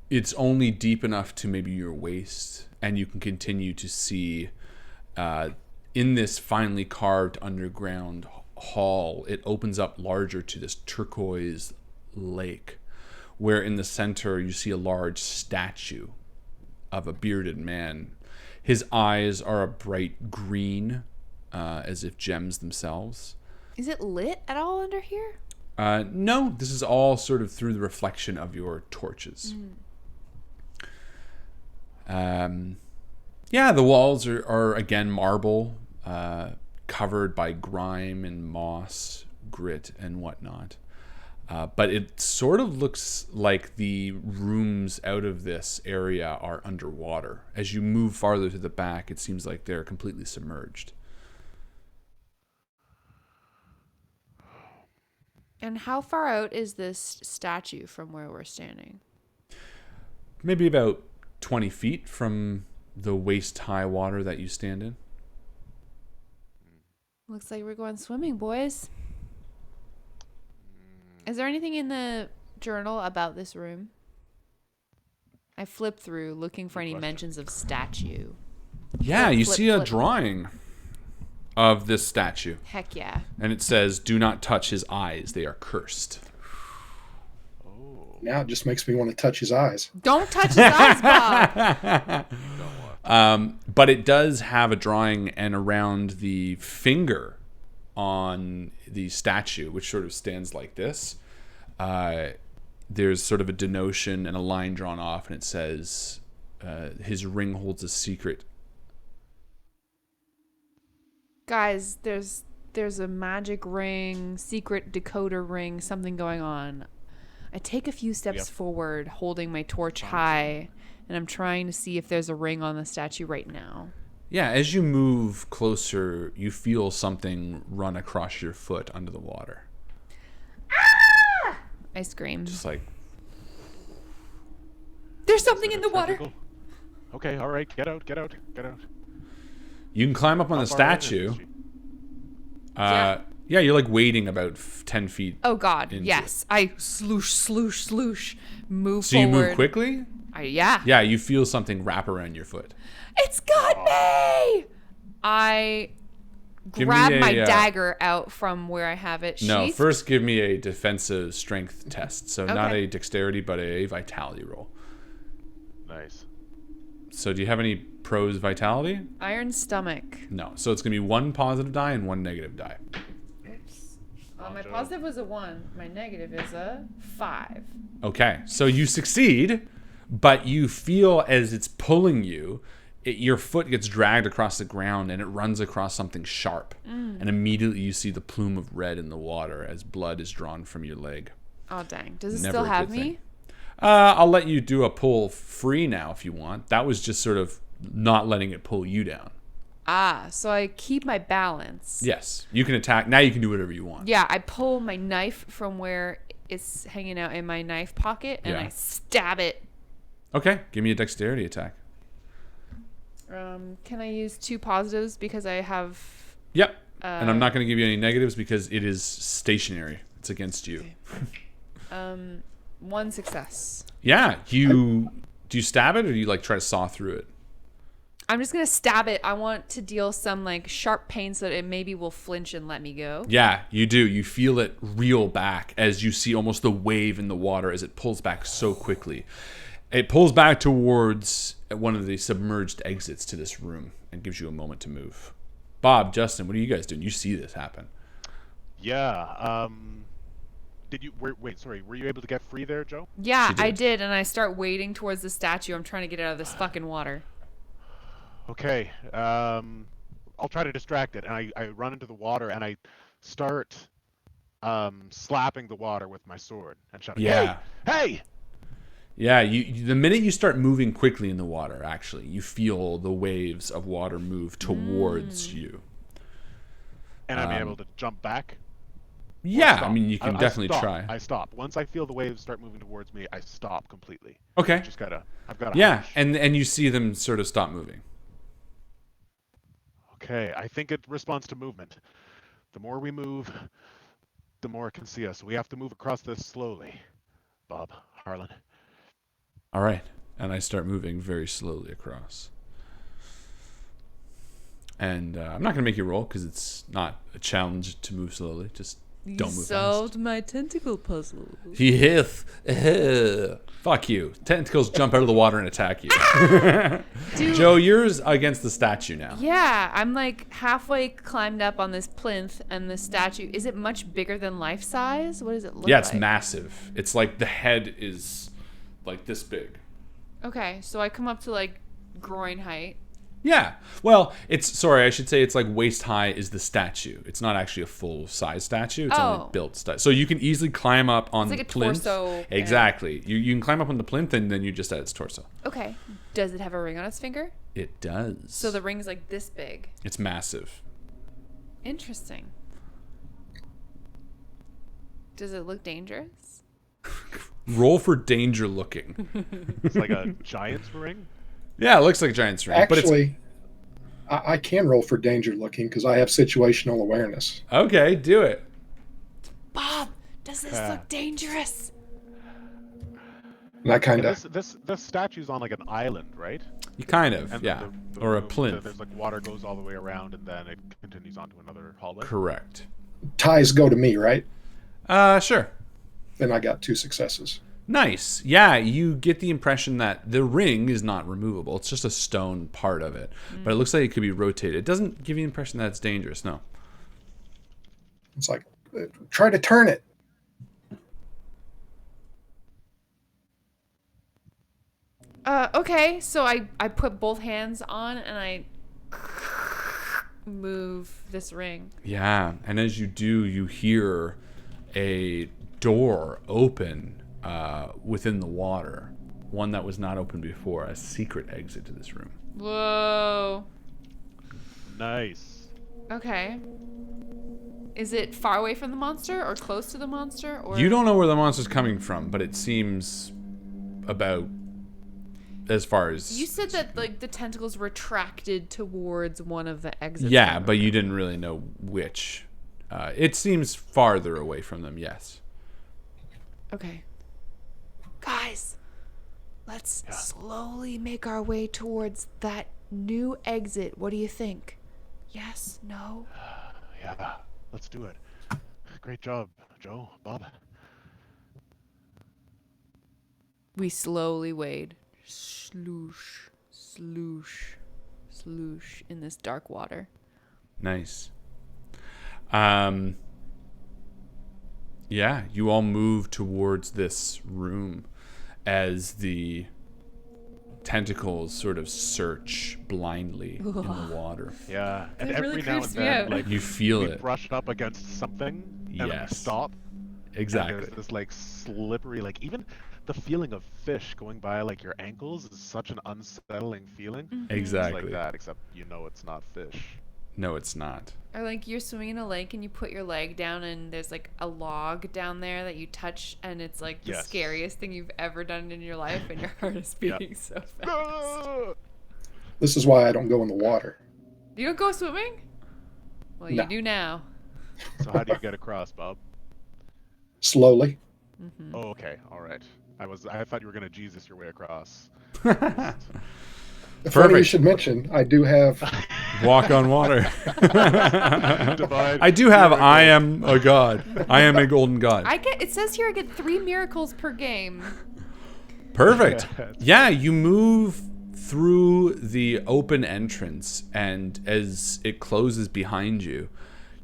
it's only deep enough to maybe your waist, and you can continue to see in this finely carved underground hall, it opens up larger to this turquoise lake, where in the center you see a large statue of a bearded man. His eyes are a bright green, as if gems themselves.
Is it lit at all under here?
No, this is all sort of through the reflection of your torches. Yeah, the walls are again marble, covered by grime and moss, grit and whatnot. But it sort of looks like the rooms out of this area are underwater. As you move farther to the back, it seems like they're completely submerged.
And how far out is this statue from where we're standing?
Maybe about 20 feet from the waist-high water that you stand in.
Looks like we're going swimming, boys. Is there anything in the journal about this room? I flipped through looking for any mentions of statue.
Yeah, you see a
flip.
drawing of this statue.
Heck yeah.
And it says, "Do not touch his eyes. They are cursed."
Now it just makes me want to touch his eyes.
Don't touch his eyes, Bob.
But it does have a drawing, and around the finger on the statue, which sort of stands like this, there's sort of a denotion and a line drawn off, and it says, "His ring holds a secret."
Guys, there's a magic ring, secret decoder ring, something going on. I take a few steps forward, holding my torch high, and I'm trying to see if there's a ring on the statue right now.
Yeah, as you move closer, you feel something run across your foot under the water.
I scream.
Just like,
There's something in the water.
Okay, all right, get out.
you can climb up on the
How far in is
statue.
she?
Yeah, you're like wading about 10 feet.
Oh God,
into
yes. I sloosh, move
So you
forward.
move quickly?
Yeah.
Yeah, you feel something wrap around your foot.
It's got me! I
Give
grab
me a,
my dagger out from where I have it
No,
sheathed.
first give me a defensive strength test. So not
Okay.
a dexterity, but a vitality roll.
Nice.
So do you have any pros vitality?
Iron stomach.
No. So it's going to be one positive die and one negative die.
My positive was a 1. My negative is a 5.
Okay. So you succeed, but you feel as it's pulling you, your foot gets dragged across the ground and it runs across something sharp. And immediately you see the plume of red in the water as blood is drawn from your leg.
Oh dang. Does it
Never
still
a
have
good
me?
thing. I'll let you do a pull free now if you want. That was just sort of not letting it pull you down.
Ah, so I keep my balance.
Yes, you can attack. Now you can do whatever you want.
Yeah, I pull my knife from where it's hanging out in my knife pocket, and I stab it.
Okay, give me a dexterity attack.
Can I use 2 positives because I have...
Yep, and I'm not going to give you any negatives because it is stationary. It's against you.
Okay. 1 success.
Yeah, do you stab it or do you like try to saw through it?
I'm just going to stab it. I want to deal some like sharp pain so that it maybe will flinch and let me go.
Yeah, you do. You feel it reel back as you see almost the wave in the water as it pulls back so quickly. It pulls back towards one of the submerged exits to this room and gives you a moment to move. Bob, Justin, what are you guys doing? You see this happen.
Yeah. Were you able to get free there, Joe?
Yeah, I did, and I start wading towards the statue. I'm trying to get out of this fucking water.
Okay. I'll try to distract it, and I run into the water, and I start slapping the water with my sword and shouting, Hey!
Yeah, the minute you start moving quickly in the water, actually, you feel the waves of water move towards you.
And I'm able to jump back?
Yeah, I mean, you can definitely try.
I stop. Once I feel the waves start moving towards me, I stop completely.
Okay.
I've got a hunch.
and you see them sort of stop moving.
Okay, I think it responds to movement. The more we move, the more it can see us. We have to move across this slowly. Bob, Harlan.
All right, and I start moving very slowly across. And I'm not going to make you roll because it's not a challenge to move slowly. Just don't move fast.
You solved my tentacle puzzle.
Yes. Fuck you. Tentacles jump out of the water and attack you.
Dude.
Joe, you're against the statue now.
Yeah, I'm like halfway climbed up on this plinth, and the statue, is it much bigger than life size? What does it look like?
Yeah, it's massive. It's like the head is like this big.
Okay, so I come up to like groin height.
Yeah. Well, I should say it's like waist high is the statue. It's not actually a full size statue. It's only built statue. So you can easily climb up on the plinth. It's like a torso. Exactly. You can climb up on the plinth and then you just add its torso.
Okay. Does it have a ring on its finger?
It does.
So the ring's like this big.
It's massive.
Interesting. Does it look dangerous?
Roll for danger looking.
It's like a giant's ring?
Yeah, it looks like a giant's ring.
Actually, I can roll for danger looking because I have situational awareness.
Okay, do it.
Bob, does this look dangerous?
And I kind of...
This statue's on like an island, right?
You kind of,
and
yeah. Or a plinth.
There's like water goes all the way around and then it continues on to another hallway.
Correct.
Ties go to me, right?
Sure.
Then I got 2 successes.
Nice. Yeah, you get the impression that the ring is not removable. It's just a stone part of it. But it looks like it could be rotated. It doesn't give you the impression that it's dangerous, no.
It's like, try to turn it.
Okay, so I put both hands on and I move this ring.
Yeah, and as you do, you hear a door open within the water. One that was not open before. A secret exit to this room.
Whoa.
Nice.
Okay. Is it far away from the monster or close to the monster? Or
You don't know where the monster's coming from, but it seems about as far as...
You said that like the tentacles retracted towards one of the exits.
Yeah, but you didn't really know which. It seems farther away from them, yes.
Okay. Guys, let's slowly make our way towards that new exit. What do you think? Yes? No?
Yeah, let's do it. Great job, Joe, Bob.
We slowly wade. Sloosh, sloosh, sloosh in this dark water.
Nice. Yeah, you all move towards this room as the tentacles sort of search blindly in the water.
Yeah, and
That
every
really
now and
creeps me
then,
out.
like
You feel
we
it.
brush up against something and we
Yes.
stop,
Exactly.
And there's this like slippery, like even the feeling of fish going by like your ankles is such an unsettling feeling.
Exactly.
It's like that, except you know it's not fish.
No, it's not.
Or like you're swimming in a lake and you put your leg down and there's like a log down there that you touch and it's like the
Yes.
scariest thing you've ever done in your life and your heart is beating so fast.
Ah!
This is why I don't go in the water.
You don't go swimming? Well,
No.
you do now.
So how do you get across, Bob?
Slowly.
Oh, okay, all right. I thought you were gonna Jesus your way across.
Funny you
Perfect.
should mention, I do have.
Walk on water.
Divide.
I do have I am a god. I am a golden god.
It says here I get 3 miracles per game.
Perfect. Yeah, you move through the open entrance, and as it closes behind you,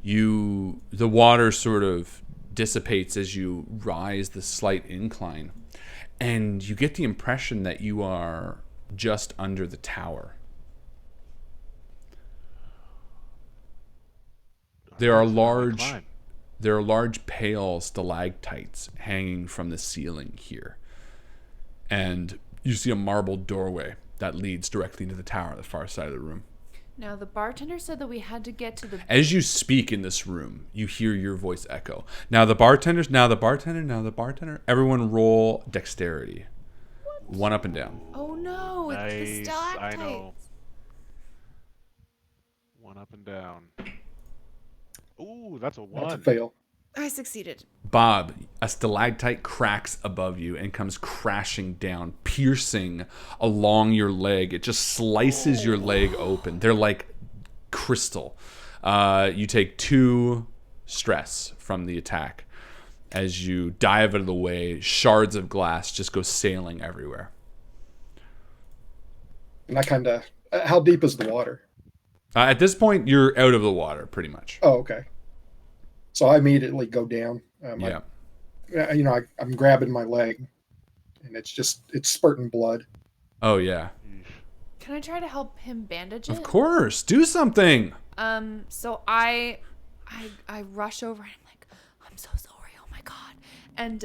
the water sort of dissipates as you rise the slight incline, and you get the impression that you are just under the tower. There are large pale stalactites hanging from the ceiling here. And you see a marble doorway that leads directly into the tower at the far side of the room.
Now, the bartender said that we had to get to the...
As you speak in this room, you hear your voice echo. Now the bartender. Everyone roll dexterity. What? 1 up and down.
Oh no, it's the
Nice,
stalactites.
I know. 1 up and down. Ooh, that's a 1.
That's a fail.
I succeeded.
Bob, a stalactite cracks above you and comes crashing down, piercing along your leg. It just slices your leg open. They're like crystal. You take 2 stress from the attack. As you dive out of the way, shards of glass just go sailing everywhere.
And I kind of. How deep is the water?
At this point, you're out of the water, pretty much.
Oh, okay. So I immediately go down.
Yeah.
I'm grabbing my leg, and it's spurting blood.
Oh, yeah.
Can I try to help him bandage it?
Of course. Do something.
So I rush over and I'm like, I'm so sorry. Oh my god. And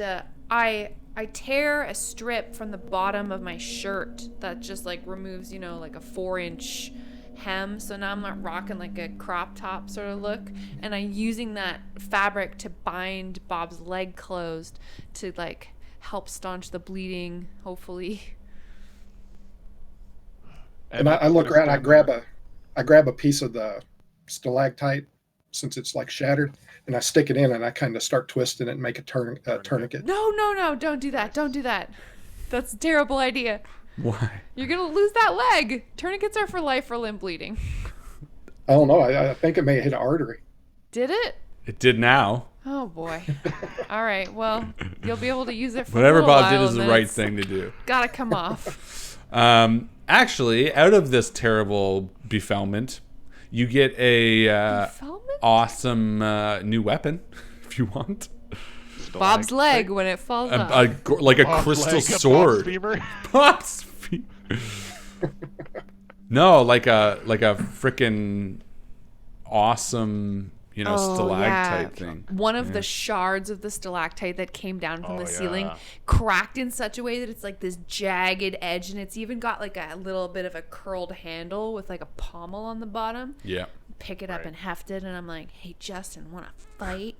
I tear a strip from the bottom of my shirt that just like removes, like a 4-inch hem. So now I'm not rocking like a crop top sort of look. And I'm using that fabric to bind Bob's leg closed to like help staunch the bleeding, hopefully.
And I look around. I grab a piece of the stalactite since it's like shattered, and I stick it in, and I kind of start twisting it and make a tourniquet.
No, don't do that. Don't do that. That's a terrible idea.
Why?
You're going to lose that leg. Tourniquets are for life for limb bleeding.
I don't know. I think it may have hit an artery.
Did it?
It did now.
Oh, boy. All right. Well, you'll be able to use it for
Whatever
a little
Bob did
while,
is the
and then
right
it's
thing to do.
Gotta come off.
Actually, out of this terrible befoulment, you get a
Befoulment?
awesome new weapon, if you want.
Bob's leg when it falls off.
Like a
Bob's
crystal
leg,
sword.
Bob's femur.
Bob's feet. No, like a freaking awesome, stalactite thing.
One of the shards of the stalactite that came down from the ceiling
yeah.
cracked in such a way that it's like this jagged edge, and it's even got like a little bit of a curled handle with like a pommel on the bottom.
Yeah.
Pick it up and heft it, and I'm like, hey, Justin, want to fight?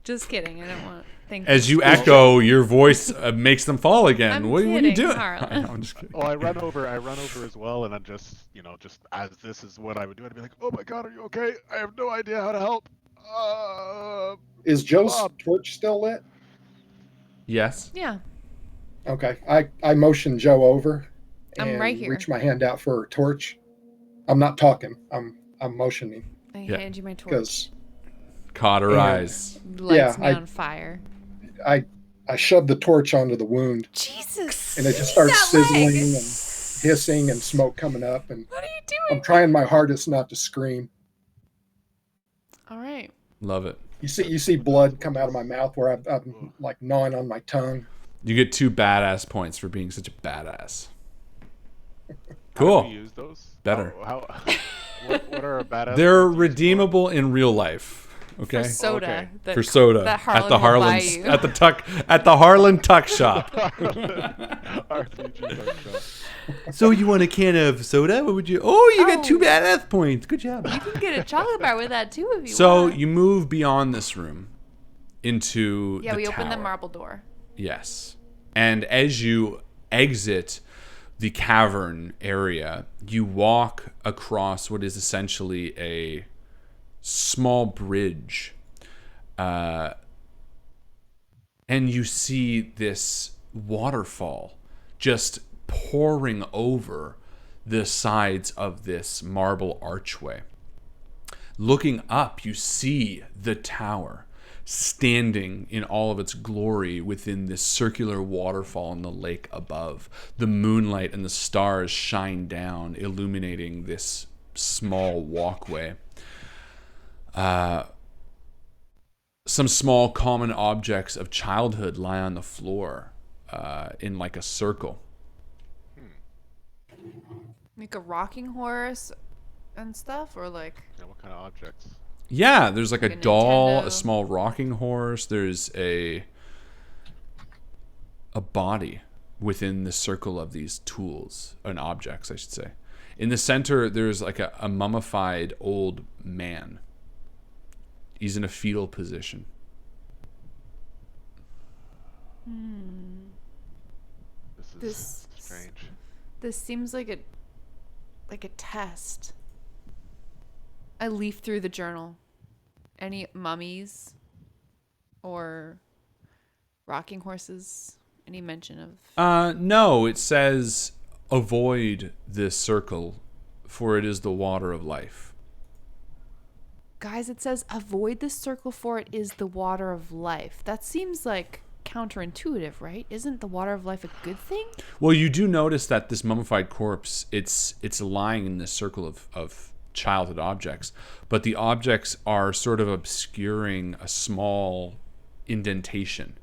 Just kidding. I don't want to think.
As you echo, your voice makes them fall again.
I'm
What are you
kidding,
doing?
Harlan.
I'm just kidding.
Oh, I run over as well, and I'm just as this is what I would do, I'd be like, oh my god, are you okay? I have no idea how to help.
Is Joe's
Bob.
torch still lit?
Yes.
Yeah.
Okay. I motion Joe over
I'm
and
right here.
reach my hand out for her torch. I'm not talking. I'm motioning
I
Yeah.
hand you my torch.
because
Caught her eyes.
Lights me
I-
on fire.
I shoved the torch onto the wound,
Jesus.
and it just starts
That
sizzling
leg.
and hissing and smoke coming up, and
What are you
I'm
doing?
trying my hardest not to scream.
All right.
Love it.
You see blood come out of my mouth where I'm like gnawing on my tongue.
You get 2 badass points for being such a badass.
How do we
Cool.
use those?
Better.
What are a badass?
They're
points used for?
redeemable in real life. Okay.
For soda.
Okay.
That,
For soda
that Harlan
at the
will buy
Harlan's
you.
at the Harlan Tuck Shop.
RPG Tuck Shop.
So you want a can of soda? What would you? Oh, you got
Oh.
2 badass points. Good job.
You can get a chocolate bar with that too if you
So
want.
you move beyond this room into
Yeah,
the
we open the
tower.
marble door.
Yes. And as you exit the cavern area, you walk across what is essentially a small bridge. And you see this waterfall just pouring over the sides of this marble archway. Looking up, you see the tower standing in all of its glory within this circular waterfall in the lake above. The moonlight and the stars shine down, illuminating this small walkway. Some small common objects of childhood lie on the floor in like a circle.
Like a rocking horse and stuff, or like
Yeah, what kind of objects?
Yeah, there's like
Like
a
a
doll,
Nintendo.
a small rocking horse. There's a body within the circle of these tools and objects, I should say. In the center, there's like a mummified old man. He's in a fetal position.
This is
This-
strange.
this seems like a test. I leaf through the journal. Any mummies or rocking horses? Any mention of?
No, it says, avoid this circle, for it is the water of life.
Guys, it says avoid this circle for it is the water of life. That seems like counterintuitive, right? Isn't the water of life a good thing?
Well, you do notice that this mummified corpse, it's lying in this circle of childhood objects, but the objects are sort of obscuring a small indentation.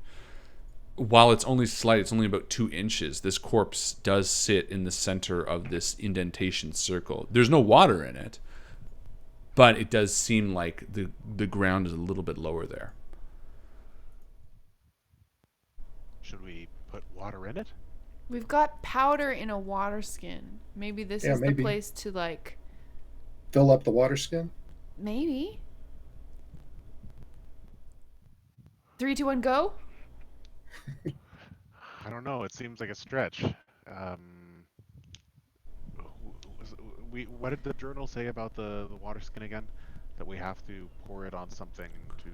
While it's only slight, it's only about 2 inches, this corpse does sit in the center of this indentation circle. There's no water in it, but it does seem like the ground is a little bit lower there.
Should we put water in it?
We've got powder in a water skin. Maybe this
Yeah,
is
maybe.
the place to like
Fill up the water skin.
maybe. 3, 2, 1, go.
I don't know. It seems like a stretch. What did the journal say about the water skin again? That we have to pour it on something to.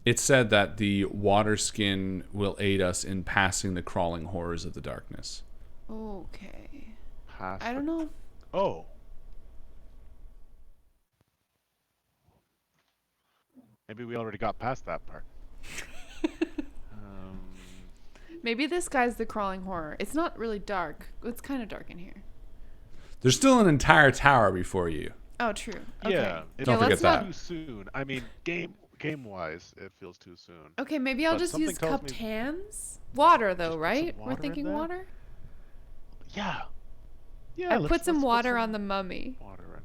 It said that the water skin will aid us in passing the crawling horrors of the darkness.
Okay.
Pass
I don't know.
Oh. Maybe we already got past that part.
Maybe this guy's the crawling horror. It's not really dark. It's kind of dark in here.
There's still an entire tower before you.
Oh, true. Okay.
Yeah.
Don't forget
let's
that.
Too soon. I mean, game wise, it feels too soon.
Okay, maybe I'll
But
just
something
use
tells
cupped
me-
hands. Water, though,
Just put
right?
some
We're
water in
thinking
there?
water.
Yeah. Yeah.
I
let's-
put some
let's
water
some
on the mummy.
Water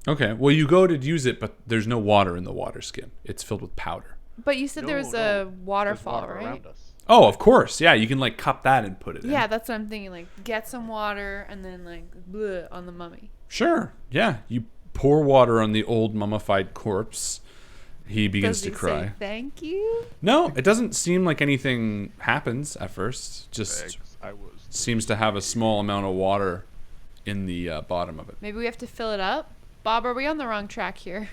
in.
Okay, well, you go to use it, but there's no water in the water skin. It's filled with powder.
But you said there's
No,
a
There's
waterfall,
water
right?
around us.
Oh, of course. Yeah, you can like cup that and put it in.
Yeah, that's what I'm thinking. Like, get some water and then like bleh on the mummy.
Sure. Yeah, you pour water on the old mummified corpse. He begins
Does he
to cry.
say thank you?
No, it doesn't seem like anything happens at first. Just
Thanks. I was.
seems to have a small amount of water in the bottom of it.
Maybe we have to fill it up. Bob, are we on the wrong track here?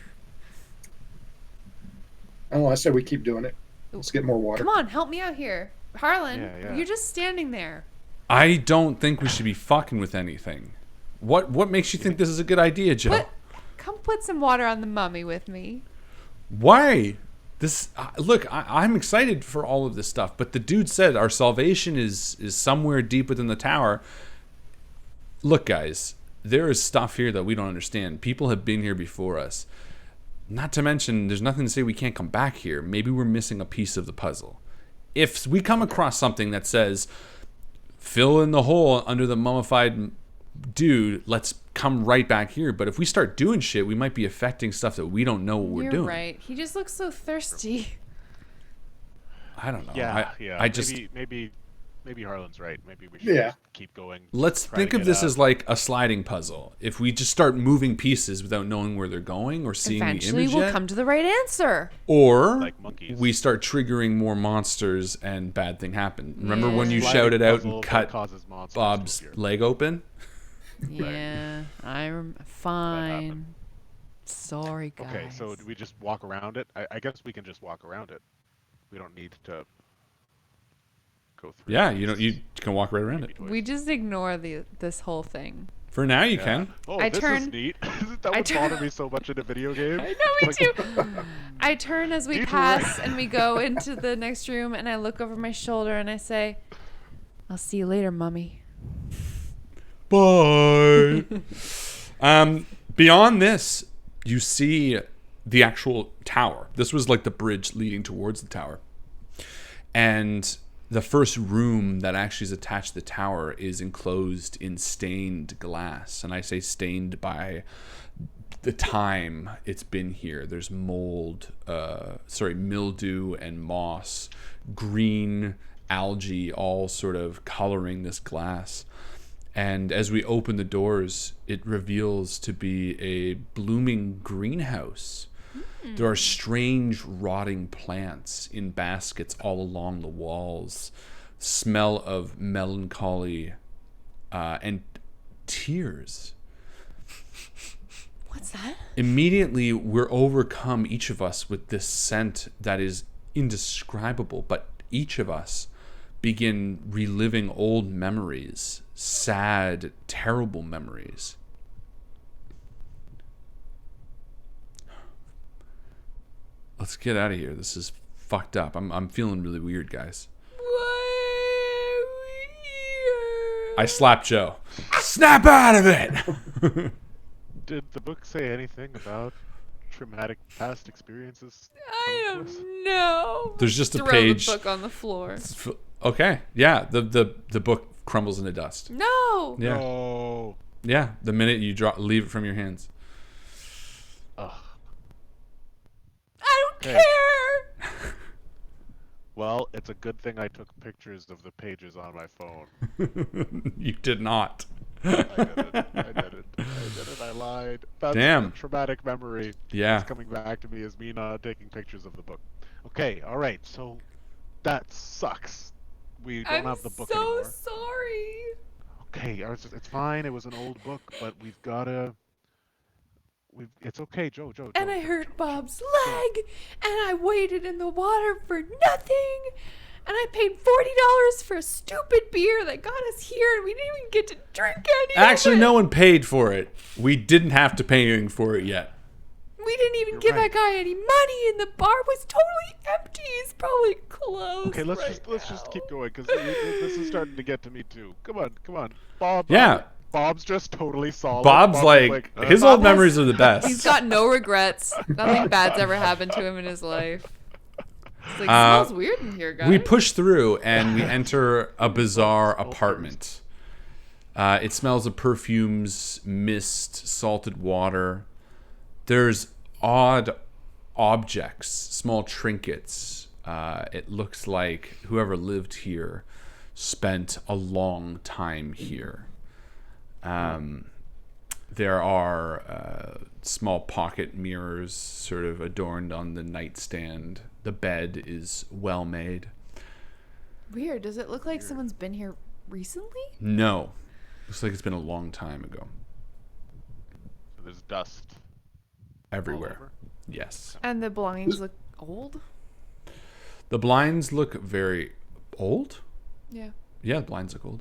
I don't know. I said we keep doing it. Let's get more water.
Come on, help me out here. Harlan,
Yeah.
you're just standing there.
I don't think we should be fucking with anything. What makes you think this is a good idea, Joe?
Come put some water on the mummy with me.
Why? This look, I'm excited for all of this stuff, but the dude said our salvation is somewhere deep within the tower. Look, guys, there is stuff here that we don't understand. People have been here before us. Not to mention, there's nothing to say we can't come back here. Maybe we're missing a piece of the puzzle. If we come across something that says, fill in the hole under the mummified dude, let's come right back here. But if we start doing shit, we might be affecting stuff that we don't know what we're
You're
doing.
right. He just looks so thirsty.
I don't know.
Yeah,
I just
maybe Harlan's right. Maybe we should just keep going.
let's think of this as like a sliding puzzle. If we just start moving pieces without knowing where they're going or seeing
Eventually,
the image
we'll
yet,
come to the right answer.
or
Like monkeys.
we start triggering more monsters and bad thing happen. Remember when you
Yeah.
shouted out
Puzzle
and
that
cut
causes monsters to
Bob's
appear.
leg open?
Yeah, fine. Sorry, guys.
Okay, so do we just walk around it? I guess we can just walk around it. We don't need to go through.
Yeah,
these
you can walk right around it.
toys.
We just ignore this whole thing.
For now, you
Yeah.
can.
Oh,
I
this
turn-
is neat. That would bother me so much in a video game.
I know, me
Like,
too. I turn as we
Detour.
pass and we go into the next room, and I look over my shoulder and I say, "I'll see you later, Mummy."
Bye. Beyond this, you see the actual tower. This was like the bridge leading towards the tower. And the first room that actually is attached to the tower is enclosed in stained glass. And I say stained by the time it's been here. There's mildew and moss, green algae, all sort of coloring this glass. And as we open the doors, it reveals to be a blooming greenhouse. There are strange rotting plants in baskets all along the walls. Smell of melancholy and tears.
What's that?
Immediately, we're overcome, each of us, with this scent that is indescribable. But each of us begin reliving old memories, sad, terrible memories. Let's get out of here. This is fucked up. I'm feeling really weird, guys. I slapped Joe. Snap out of it!
Did the book say anything about traumatic past experiences?
I
coming to us?
don't know.
There's just a
Throw
page.
the book on the floor.
Okay, yeah, the book crumbles into dust.
No.
Yeah,
No.
yeah. The minute you leave it from your hands.
Ugh.
I don't
Okay.
care.
Well, it's a good thing I took pictures of the pages on my phone.
You did not.
I did it. I lied. That's
Damn.
a traumatic memory.
Yeah.
It's coming back to me as me not taking pictures of the book. Okay, all right. So that sucks. We don't
I'm
have the book
so
anymore.
sorry.
Okay, it's fine. It was an old book, but we've gotta. It's okay, Joe.
And I hurt Bob's leg, and I waited in the water for nothing, and I paid $40 for a stupid beer that got us here, and we didn't even get to drink any
Actually,
of it.
no one paid for it. We didn't have to pay anything for it yet.
We didn't even
You're
give
right.
that guy any money, and the bar was totally empty. He's probably closed.
Okay, let's
right
just
now.
keep going because this is starting to get to me too. Come on, Bob.
Yeah.
Bob's just totally solid.
Bob's like his old
Bob has-
memories are the best.
He's got no regrets. Nothing bad's ever happened to him in his life. It's like, it
Uh,
smells weird in here, guys.
We push through and we enter a bizarre apartment. It smells of perfumes, mist, salted water. There's odd objects, small trinkets. It looks like whoever lived here spent a long time here. There are small pocket mirrors sort of adorned on the nightstand. The bed is well made.
Weird. Does it look like someone's been here recently?
No. Looks like it's been a long time ago.
There's dust all
Everywhere.
over.
Yes.
And the belongings look old?
The blinds look very old.
Yeah.
Yeah, the blinds look old.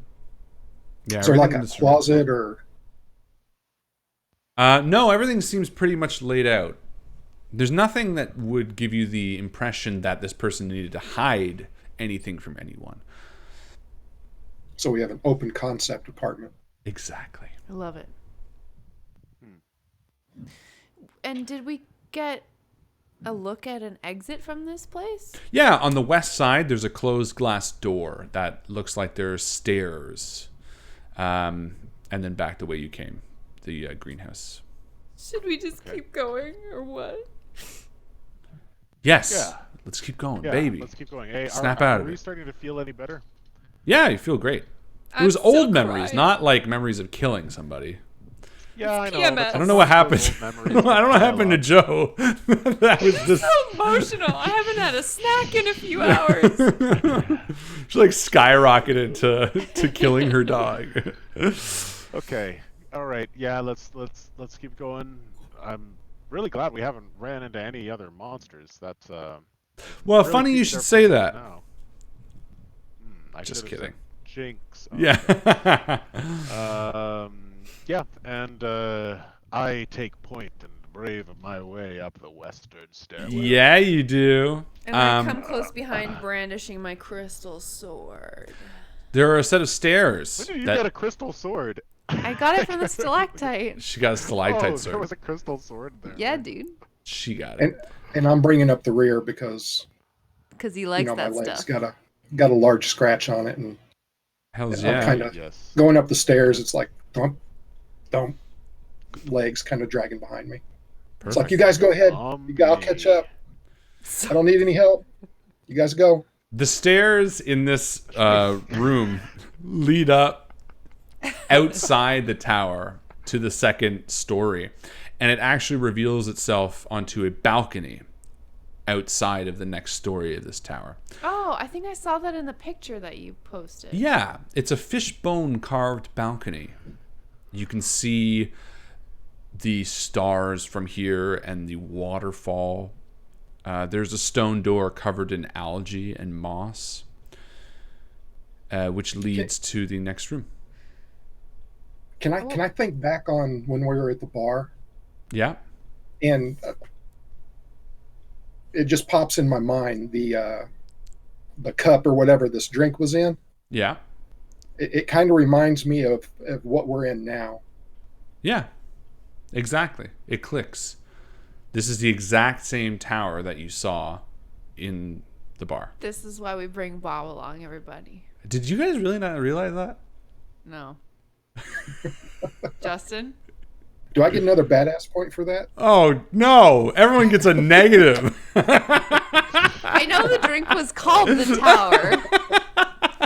Yeah.
So like
everything
a
is-
closet or
No, everything seems pretty much laid out. There's nothing that would give you the impression that this person needed to hide anything from anyone.
so we have an open concept apartment.
Exactly.
I love it. And did we get a look at an exit from this place?
Yeah, on the west side, there's a closed glass door that looks like there are stairs. and then back the way you came, the greenhouse.
Should we just keep going or what?
Yes.
Yeah.
Let's keep going,
Yeah,
baby.
let's keep going. Hey,
Snap out
are
of
we
it.
starting to feel any better?
Yeah, you feel great. It was old memories, not like memories of killing somebody.
Yeah, I know.
PMS.
but
I don't know what happened.
those old
I
memories
don't know what happened to Joe. That was just
So emotional. I haven't had a snack in a few hours.
she like skyrocketed to killing her dog.
Okay. All right. Yeah. Let's keep going. I'm really glad we haven't ran into any other monsters. That's
Well,
really
funny you
piqued
should
our
say
interest
that.
now. I
Just
should've
kidding.
said Jinx.
Yeah.
Yeah. And I take point and brave my way up the western stairway.
Yeah, you do.
And I come close behind, brandishing my crystal sword.
There are a set of stairs.
When did you
that-
get a crystal sword?
I got it from the stalactite.
She got a stalactite
Oh,
sword.
there was a crystal sword there.
Yeah, dude.
She got it.
And I'm bringing up the rear because
Because he likes
my
that
leg's
stuff.
got a large scratch on it, and
Hell's
I'm
yeah.
kind of
Yes.
going up the stairs. It's like don't legs kind of dragging behind me. It's like, you guys go ahead. I'll catch up. I don't need any help. You guys go.
The stairs in this room lead up outside the tower to the second story, and it actually reveals itself onto a balcony outside of the next story of this tower.
Oh, I think I saw that in the picture that you posted.
Yeah, it's a fishbone carved balcony. You can see the stars from here and the waterfall. There's a stone door covered in algae and moss, which leads to the next room.
Can I think back on when we were at the bar,
Yeah.
and it just pops in my mind the cup or whatever this drink was in.
Yeah.
It kind of reminds me of what we're in now.
Yeah. Exactly. It clicks. This is the exact same tower that you saw in the bar.
This is why we bring Bob along, everybody.
Did you guys really not realize that?
No. Justin?
Do I get another badass point for that?
Oh, no. Everyone gets a negative.
I know the drink was called the Tower.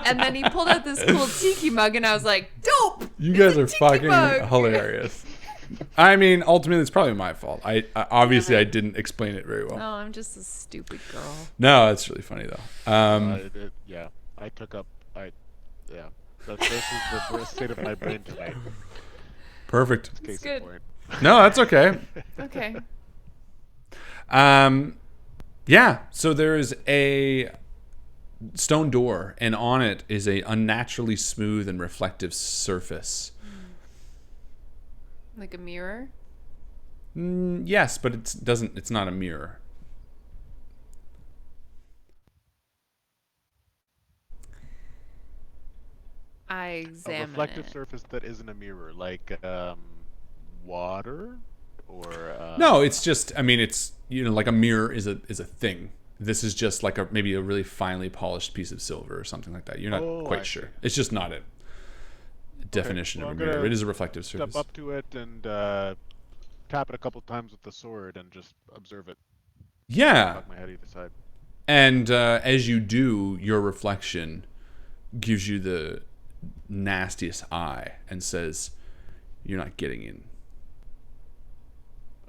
And then he pulled out this cool tiki mug, and I was like, dope!
You guys are
tiki
fucking
mug.
hilarious. I mean, ultimately, it's probably my fault. I obviously I didn't explain it very well.
No, I'm just a stupid girl.
No, it's really funny though.
Yeah, I took up. Yeah, this is the state of my brain tonight.
Perfect.
Case
good.
in point.
No, that's okay.
Okay.
Yeah. So there is a stone door, and on it is a unnaturally smooth and reflective surface.
Like a mirror?
Yes, but it's not a mirror.
I
A
examine
reflective
it.
surface that isn't a mirror, like water or.
No, it's just. I mean, it's like a mirror is a thing. This is just like maybe a really finely polished piece of silver or something like that. You're not quite sure. It's just not a definition
well,
of
I'm
a mirror.
gonna
It is a reflective surface.
Step up to it and tap it a couple times with the sword and just observe it.
Yeah.
Knock my head either side.
And as you do, your reflection gives you the nastiest eye and says, "You're not getting in."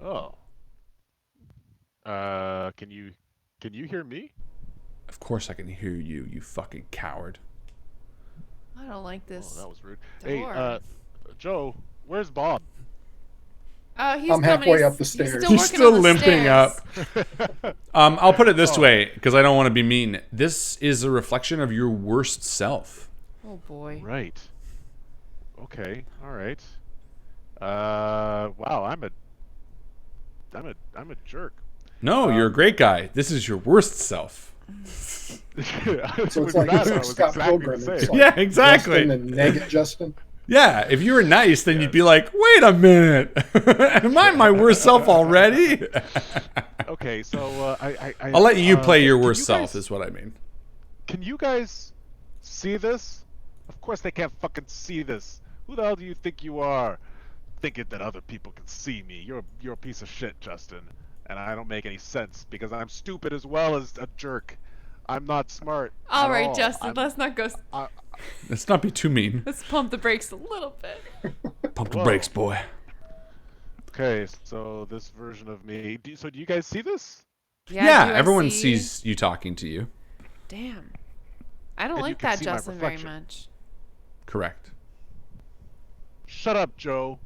Oh. Can you hear me?
Of course I can hear you, you fucking coward.
I don't like
Oh,
this.
that was rude.
door.
Hey, Joe, where's Bob?
Oh, he's
I'm
coming.
halfway
He's-
up the stairs.
He's
He's
still,
still
working on the
limping
stairs.
up. I'll put it this way, because I don't want to be mean. This is a reflection of your worst self.
Oh boy.
Right. Okay. All right. Wow. I'm a jerk.
No, you're a great guy. This is your worst self.
So
With
it's like
that, I was
Scott
exactly
Pilgrim.
the
It's
same.
like
Yeah, exactly.
Justin and negative Justin.
Yeah, if you were nice, then you'd be like, wait a minute. Am I my worst self already?
Okay, so
I'll let you play your
can
worst
you
self,
guys-
is what I mean.
Can you guys see this? Of course they can't fucking see this. Who the hell do you think you are? Thinking that other people can see me. You're a piece of shit, Justin. And I don't make any sense because I'm stupid as well as a jerk. I'm not smart.
All
at
right,
all.
Justin, let's not go.
Let's not be too mean.
Let's pump the brakes a little bit.
Pump the
Whoa.
brakes, boy.
Okay, so this version of me. So do you guys see this?
Yeah,
do I
everyone
see-
sees you talking to you.
Damn. I don't
And you
like
can
that
see my
Justin very
reflection.
much.
Correct.
Shut up, Joe.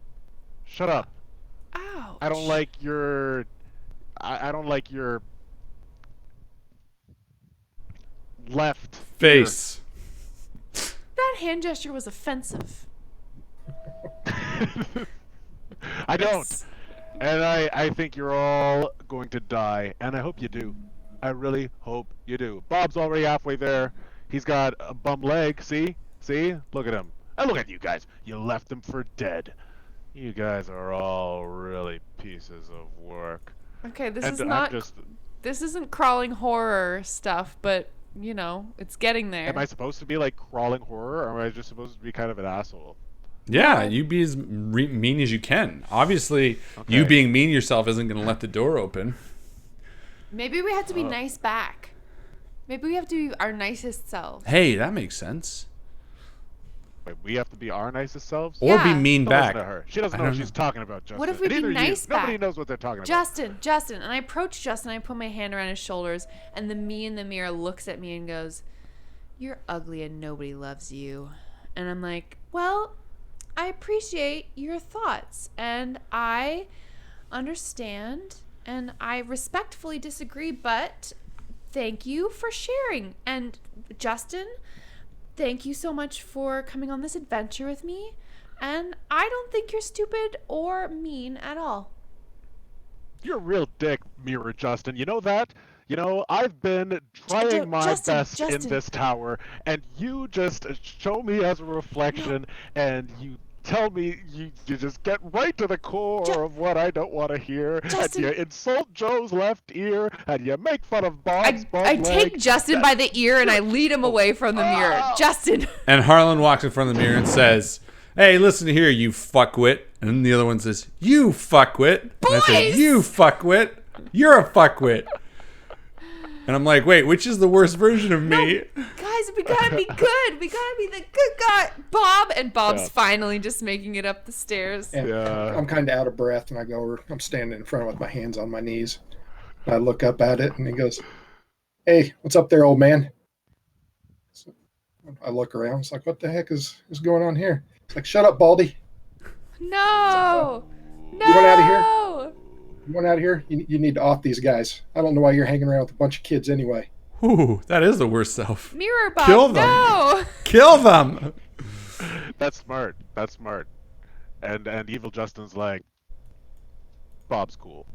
Shut up.
Ouch.
I don't like your. I don't like your left
Face.
That hand gesture was offensive.
I don't.
It's-
And I think you're all going to die, and I hope you do. I really hope you do. Bob's already halfway there. He's got a bum leg. See? Look at him. And look at you guys. You left him for dead. You guys are all really pieces of work.
Okay, this
And
is
I'm
not.
just.
This isn't crawling horror stuff, but you know, it's getting there.
Am I supposed to be like crawling horror, or am I just supposed to be kind of an asshole?
Yeah, you be as mean as you can. Obviously, you
Okay.
being mean yourself isn't going to let the door open.
Maybe we have to be nice back. Maybe we have to be our nicest selves.
Hey, that makes sense.
Wait, we have to be our nicest selves?
Or be
Yeah.
mean
Don't
back.
listen to her. She doesn't
I
know what
don't
she's
know.
talking about, Justin.
What if we
And
be
neither
nice
you. Nobody
back?
knows what they're talking about.
Justin, and I approach Justin. I put my hand around his shoulders, and the me in the mirror looks at me and goes, "You're ugly and nobody loves you." And I'm like, "Well, I appreciate your thoughts, and I understand, and I respectfully disagree, but thank you for sharing. And Justin, thank you so much for coming on this adventure with me. And I don't think you're stupid or mean at all."
You're a real dick, Mirror Justin. You know that? You know, I've been trying my best in
Justin.
this tower, and you just show me as a reflection, and you tell me you just get right to the core of what I don't want to hear,
Justin.
and you insult Joe's left ear, and you make fun of Bob's bum
I
leg.
take Justin by the ear and I lead him away from the mirror. Justin.
And Harlan walks in front of the mirror and says, "Hey, listen here, you fuckwit." And then the other one says, "You fuckwit." And I say,
Boys!
"You fuckwit. You're a fuckwit." And I'm like, wait, which is the worst version of me?
Guys, we gotta be good. We gotta be the good guy. Bob. And Bob's
Yeah.
finally just making it up the stairs.
And
Yeah.
I'm kind of out of breath, and I go over. I'm standing in front with my hands on my knees. And I look up at it, and he goes, "Hey, what's up there, old man?" So I look around. It's like, what the heck is going on here? It's like, shut up, Baldy.
No. No.
You want out of here? You want out of here? You need to off these guys. I don't know why you're hanging around with a bunch of kids anyway.
Ooh, that is the worst self.
Mirror Bob.
Kill them.
No.
Kill them.
That's smart. That's smart. And Evil Justin's like, Bob's cool.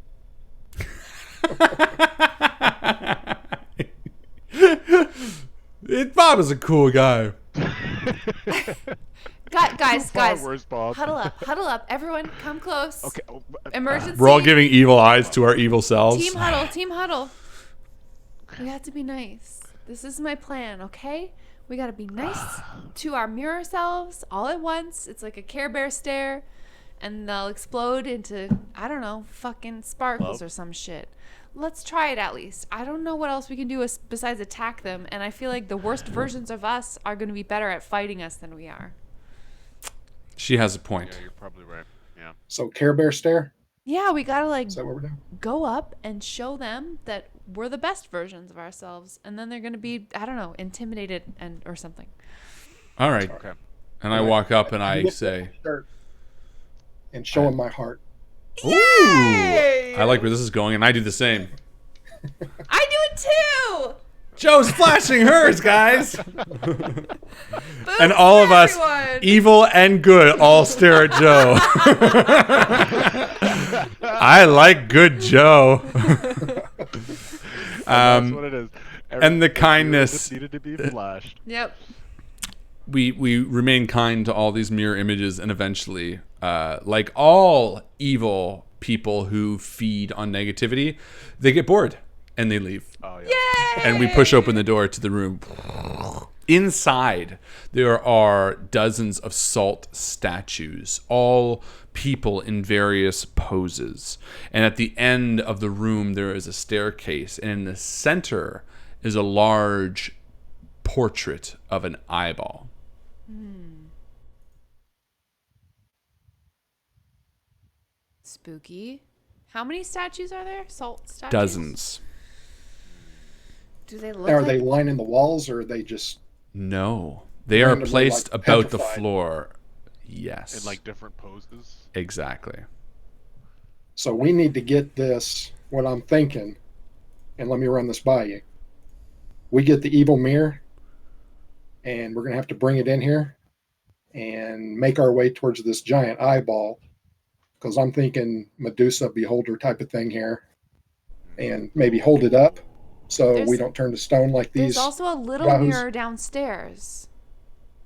Bob is a cool guy.
Guys.
Where's Bob?
Huddle up. Everyone, come close.
Okay.
Emergency.
We're all giving evil eyes to our evil selves.
Team huddle. We have to be nice. This is my plan, okay? We gotta be nice to our mirror selves all at once. It's like a Care Bear stare, and they'll explode into, I don't know, fucking sparkles
Love.
or some shit. Let's try it at least. I don't know what else we can do besides attack them, and I feel like the worst versions of us are gonna be better at fighting us than we are.
She has a point.
Yeah, you're probably right. Yeah.
So Care Bear stare.
Yeah, we gotta like
Is that what we're doing?
go up and show them that we're the best versions of ourselves, and then they're gonna be, I don't know, intimidated or something.
All right.
Okay.
And I walk up and I say,
Shirt and show him my heart.
"Ooh, I like where this is going," and I do the same.
I do it too.
Joe's flashing hers, guys.
Boom
And all
for
of us,
everyone.
evil and good, all stare at Joe. I like good Joe.
That's what it is.
and the
Every
kindness-
just needed to be flashed.
Yep.
We remain kind to all these mirror images, and eventually, like all evil people who feed on negativity, they get bored and they leave.
Oh yeah.
Yay!
And we push open the door to the room. Inside, there are dozens of salt statues, all people in various poses. And at the end of the room, there is a staircase. And in the center is a large portrait of an eyeball.
Spooky. How many statues are there? Salt statues?
Dozens.
Do they look
Are
like...
they lining the walls, or are they just...
No. They are
randomly,
placed
like,
about the
petrified?
floor. Yes.
In like different poses.
Exactly.
So we need to get this, what I'm thinking, and let me run this by you. We get the evil mirror, and we're going to have to bring it in here and make our way towards this giant eyeball, because I'm thinking Medusa beholder type of thing here, and maybe hold it up so we don't turn to stone like these.
There's also a little
yahoos.
mirror downstairs.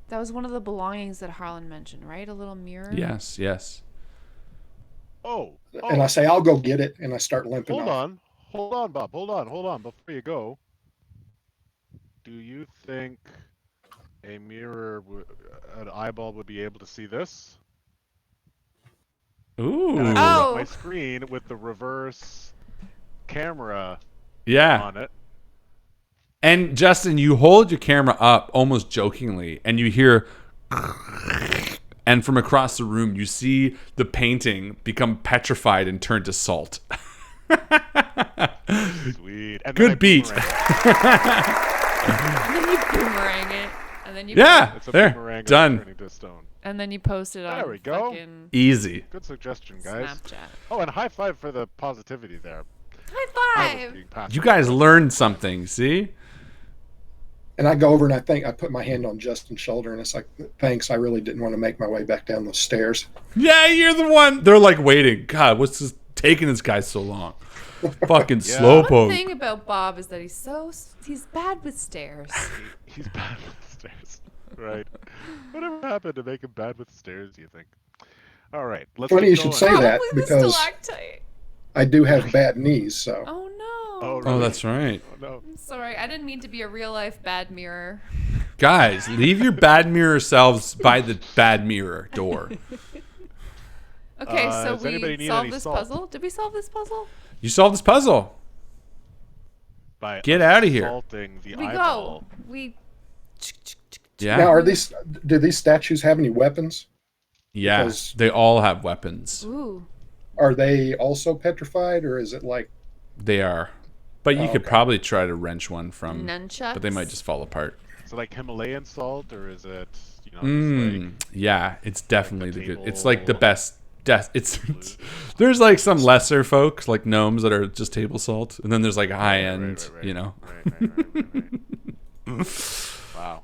That was one of the belongings that Harlan mentioned, right? A little mirror?
Yes, yes.
Oh.
And I say, I'll go get it, and I start limping
Hold
off.
on. Hold on, Bob. Hold on. Before you go, do you think a mirror, an eyeball would be able to see this?
Ooh.
And I
Oh.
got my screen with the reverse camera
Yeah.
on it.
And Justin, you hold your camera up almost jokingly, and you hear, and from across the room, you see the painting become petrified and turn to salt.
Sweet. And then
Good
I
beat.
boomerang
And then you boomerang it. And then you
Yeah,
it. It's a
there,
boomerang
done.
turning to stone.
And then you post it on
There we go.
fucking
Easy.
Good suggestion, guys.
Snapchat.
Oh, and high five for the positivity there.
High
I was
five!
being passive.
You guys learned something, see?
And I go over and I put my hand on Justin's shoulder, and it's like, thanks, I really didn't want to make my way back down those stairs.
Yeah, you're the one. They're like waiting. God, what's this taking this guy so long? Fucking
Yeah.
One
slowpoke.
thing about Bob is that he's bad with stairs.
He's bad with the stairs. Right. Whatever happened to make him bad with the stairs, do you think? All right. Let's
Funny
keep
you should
going.
say that,
Probably the
because
stalactite.
I do have bad knees, so.
Oh no.
Oh,
Oh, that's right.
Oh, no.
I'm sorry, I didn't mean to be a real life bad mirror.
Guys, leave your bad mirror selves by the bad mirror door.
Okay, so
does anybody
we
need
solved
any
this
salt?
puzzle. Did we solve this puzzle?
You solved this puzzle.
By
Get outta here.
assaulting the
We
eyeball.
go. We.
Yeah.
Now, do these statues have any weapons?
Yeah.
because-
They all have weapons.
Ooh.
Are they also petrified, or is it like,
They are. But you could
okay.
probably try to wrench one from,
Nunchucks.
but they might just fall apart.
Is it like Himalayan salt, or is it, you know, just like
Yeah, it's definitely the good. It's like the
table-
best. It's there's like some lesser folks like gnomes that are just table salt, and then there's like high end,
right.
you know.
Right. Wow.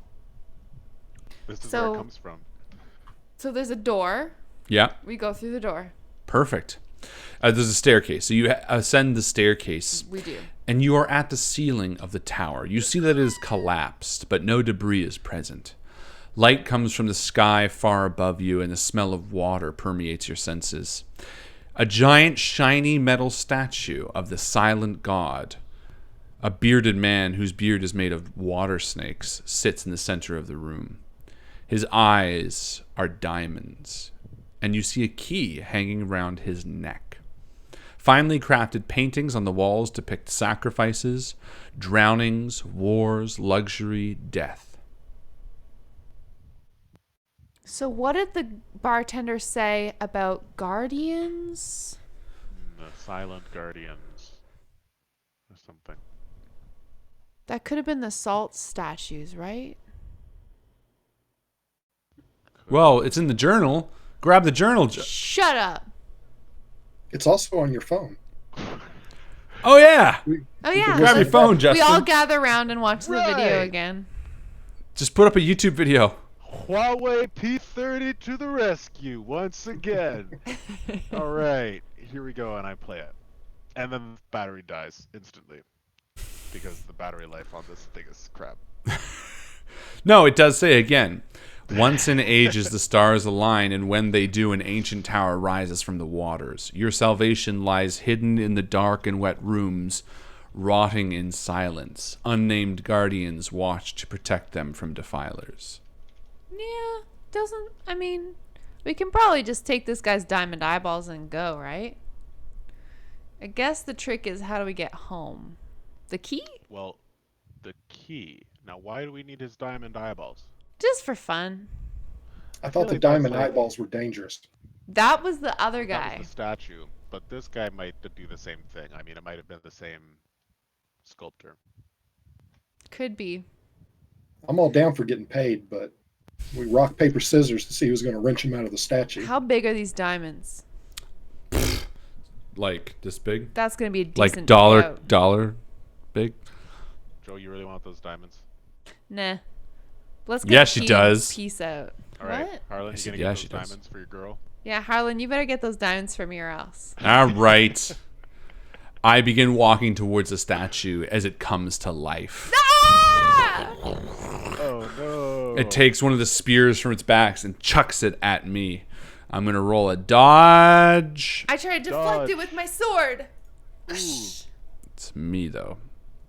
This is where
So-
it comes from.
So there's a door.
Yeah,
We go through the door.
perfect. There's a staircase, so you ascend the staircase,
We do.
and you are at the ceiling of the tower. You see that it is collapsed, but no debris is present. Light comes from the sky far above you, and the smell of water permeates your senses. A giant, shiny metal statue of the silent god, a bearded man whose beard is made of water snakes, sits in the center of the room. His eyes are diamonds, and you see a key hanging around his neck. Finely crafted paintings on the walls depict sacrifices, drownings, wars, luxury, death.
So what did the bartender say about guardians?
The silent guardians. Or something.
That could have been the salt statues, right?
Well, it's in the journal. Grab the journal.
Shut up.
it's also on your phone?
Oh, yeah.
Oh yeah.
Grab your phone,
We all
Justin.
gather around and watch the video
Right.
again.
Just put up a YouTube video.
Huawei P30 to the rescue once again. All right, here we go, and I play it. And then the battery dies instantly because the battery life on this thing is crap.
No, it does say again. Once in ages the stars align, and when they do, an ancient tower rises from the waters. Your salvation lies hidden in the dark and wet rooms. rotting in silence. Unnamed guardians watch to protect them from defilers.
Yeah, we can probably just take this guy's diamond eyeballs and go, right? I guess the trick is, how do we get home? The key?
Well, the key. Now, why do we need his diamond eyeballs?
Just for fun.
I thought the
like that's
diamond
like-
eyeballs were dangerous.
That was the other
That
guy.
was the statue, but this guy might do the same thing. I mean, it might have been the same sculptor.
Could be.
I'm all down for getting paid, but we rock, paper, scissors to see who's going to wrench him out of the statue.
How big are these diamonds?
Like this big?
That's going to be a decent
Like dollar
payout.
big?
Joe, you really want those diamonds?
Nah. Let's get
Yeah,
the
she
key
does.
and peace out.
All right,
What?
Harlan,
I
you
said,
gonna
yeah,
get
she
those
does.
diamonds for your girl?
Yeah, Harlan, you better get those diamonds for me or else.
All right. I begin walking towards the statue as it comes to life.
Ah!
Oh no!
It takes one of the spears from its backs and chucks it at me. I'm going to roll a dodge.
I tried to deflect it
Dodge.
with my sword.
Ooh,
It's me, though.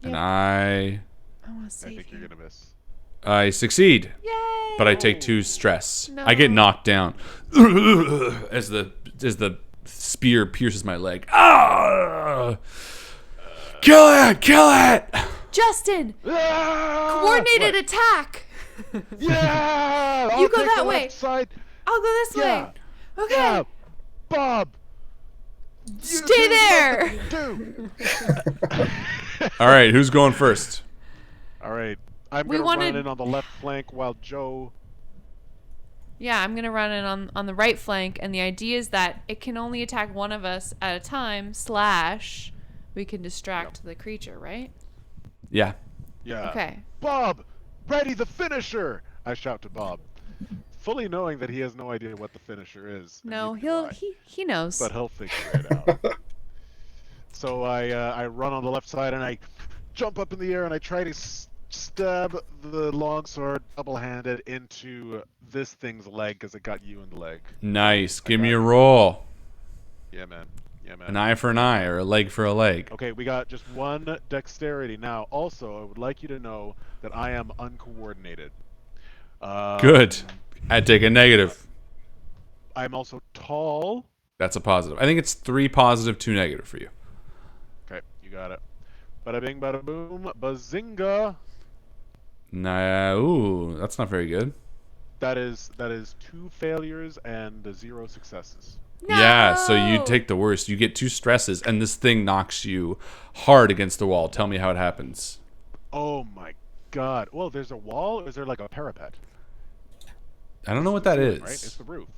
And
Yep.
I
want to
I
save
think
you.
you're gonna miss.
succeed.
Yay!
But I take 2 stress.
No.
I get knocked down as the spear pierces my leg. Ah! Kill it! Kill it!
Justin,
Ah!
coordinated attack.
Yeah! I'll
You go
take
that
the
way.
left Side.
I'll go this
Yeah.
way. Okay.
Yeah, Bob. You
Stay
do
there.
what you do.
All right, who's going first?
All right, I'm
We
gonna
wanted-
run in on the left flank while Joe.
Yeah, I'm gonna run in on the right flank, and the idea is that it can only attack one of us at a time. / we can distract the creature, right?
Yeah.
Yeah.
Okay.
Bob, ready the finisher! I shout to Bob, fully knowing that he has no idea what the finisher is. and
No,
neither do I,
he knows.
But he'll figure it out. So I run on the left side and I jump up in the air and I try to stab the longsword double-handed into this thing's leg because it got you in the leg.
Nice. Give me a roll.
Yeah, man. Yeah, man.
An eye for an eye or a leg for a leg.
Okay, we got just one dexterity. Now, also, I would like you to know that I am uncoordinated.
Good. I'd take a negative.
I'm also tall.
That's a positive. I think it's 3 positive, 2 negative for you.
Okay, you got it. Bada bing, bada boom, bazinga.
Nah, ooh, that's not very good.
That is 2 failures and 0 successes.
No!
Yeah, so you take the worst. You get 2 stresses, and this thing knocks you hard against the wall. Tell me how it happens.
Oh my god. Well, there's a wall, or is there like a parapet?
I don't know what that is.
Right? It's the roof.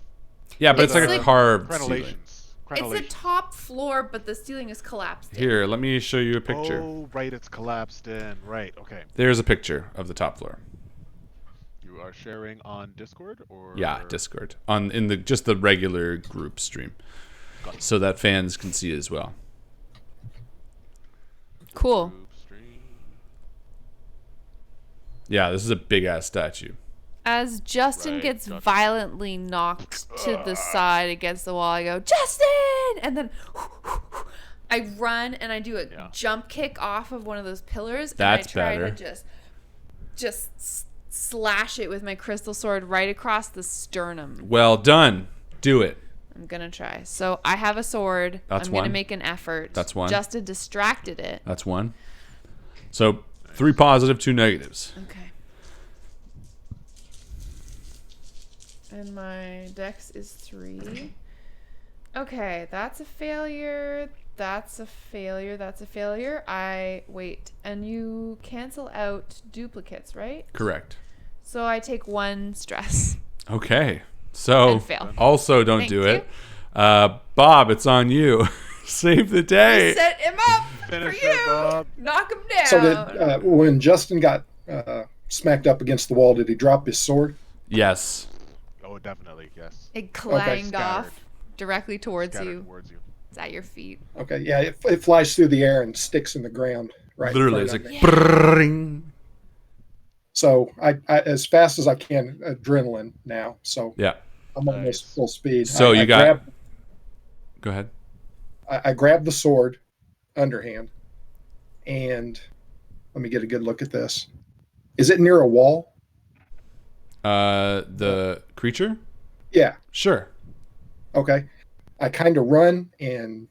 Yeah, but it's
It's
like a
like
carved ceiling.
Crenellations.
It's
Crenellations.
the top floor, but the ceiling is collapsed. in.
Here, let me show you a picture.
Oh, right, it's collapsed in. Right, okay.
There's a picture of the top floor.
You are sharing on Discord or
Yeah, Discord. In the just the regular group stream.
Got it.
So that fans can see it as well.
Cool.
Group stream.
Yeah, this is a big ass statue.
As Justin
Right,
gets
gotcha.
violently knocked to the side against the wall, I go, Justin! And then I run and I do a
Yeah.
jump kick off of one of those pillars.
That's
and I try
better.
to just slash it with my crystal sword right across the sternum.
Well done. Do it.
I'm going to try. So I have a sword.
That's
I'm going to
one.
make an effort.
That's one.
Justin distracted it.
That's 1. So 3 positive, 2 negatives.
Okay. And my dex is 3. Okay, that's a failure. That's a failure. That's a failure. Wait, and you cancel out duplicates, right?
Correct.
So I take 1 stress.
Okay. So
And fail.
also don't
Thank
do
you.
it. Bob, it's on you. Save the day.
Set him up
Finish
for
it,
you.
Bob.
Knock him down.
So did when Justin got smacked up against the wall, did he drop his sword?
Yes.
Oh, definitely, yes.
It clanged
Scattered.
off directly towards
Scattered
you.
towards you.
It's at your feet.
Okay, yeah, it flies through the air and sticks in the ground. Right. in
Literally,
front
it's
of
like
me.
brrrring.
So I as fast as I can, adrenaline now. So
Yeah.
I'm almost
Nice.
full speed.
So
I
you got-
grab,
Go ahead.
I grab the sword underhand, and let me get a good look at this. Is it near a wall?
The creature?
Yeah.
Sure.
Okay. I kind of run and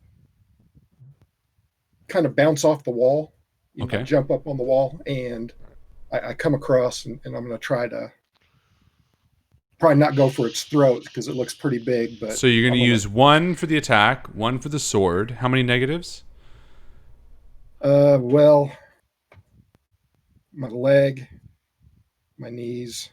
kind of bounce off the wall.
Okay.
Jump up on the wall, and I come across, and I'm going to try to probably not go for its throat because it looks pretty big. But
so you're going to use 1 for the attack, 1 for the sword. How many negatives?
Well, my leg, my knees.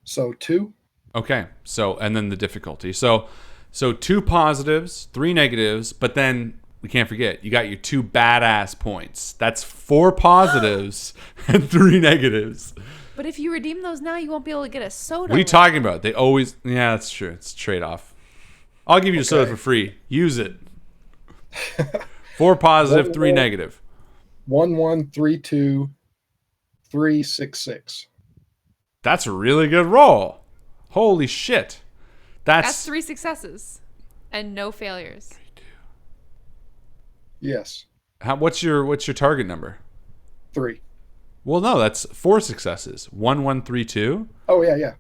So 2.
Okay. So, and then the difficulty. So 2 positives, 3 negatives, but then we can't forget, you got your 2 badass points. That's 4 positives and 3 negatives.
But if you redeem those now, you won't be able to get a soda.
What are you talking about? They always, yeah, that's true. It's a trade-off. I'll give you a soda for free. Use it. 4 positive, 3 negative.
1 1 3 2 3 6 6.
That's a really good roll. Holy shit.
That's 3 successes and no failures.
Yes.
What's your target number?
3.
Well, no, that's 4 successes. 1 1 3 2.
Oh yeah.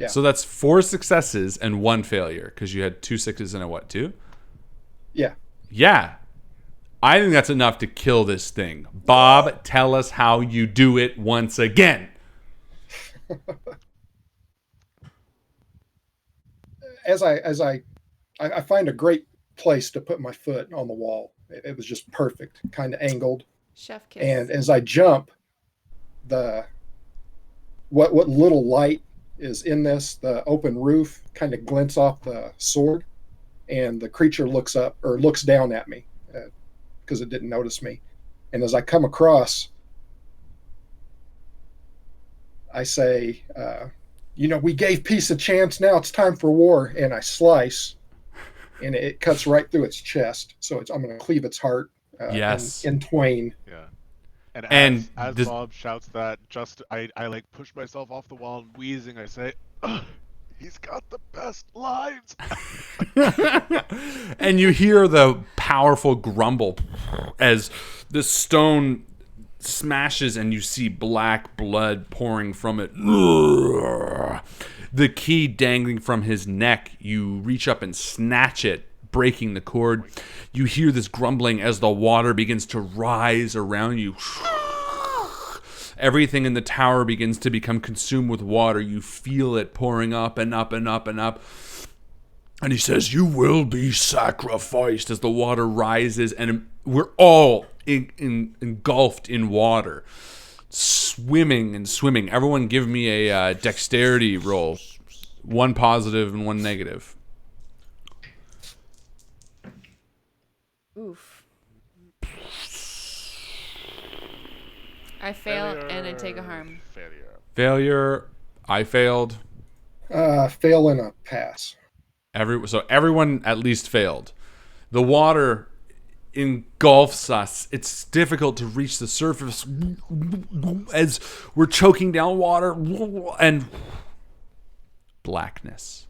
So that's 4 successes and 1 failure because you had 2 6s and a what, 2?
Yeah.
Yeah. I think that's enough to kill this thing. Bob, tell us how you do it once again.
As I find a great place to put my foot on the wall. It was just perfect, kind of angled.
Chef kiss.
And as I jump, what little light is in this, the open roof kind of glints off the sword, and the creature looks up or looks down at me because it didn't notice me. And as I come across, I say, we gave peace a chance. Now it's time for war. And I slice, and it cuts right through its chest. So I'm going to cleave its heart in twain.
Yeah. And as Bob shouts that, I like push myself off the wall and wheezing, I say, he's got the best lives.
And you hear the powerful grumble as the stone smashes and you see black blood pouring from it. The key dangling from his neck, you reach up and snatch it, breaking the cord. You hear this grumbling as the water begins to rise around you. Everything in the tower begins to become consumed with water. You feel it pouring up and up and up and up. And he says, "You will be sacrificed," as the water rises, and we're all engulfed in water. Swimming and swimming. Everyone give me a dexterity roll. 1 positive and 1 negative.
Oof. I fail and I take a harm.
Failure. I failed.
Fail and a pass.
So everyone at least failed. The water engulfs us. It's difficult to reach the surface as we're choking down water and blackness.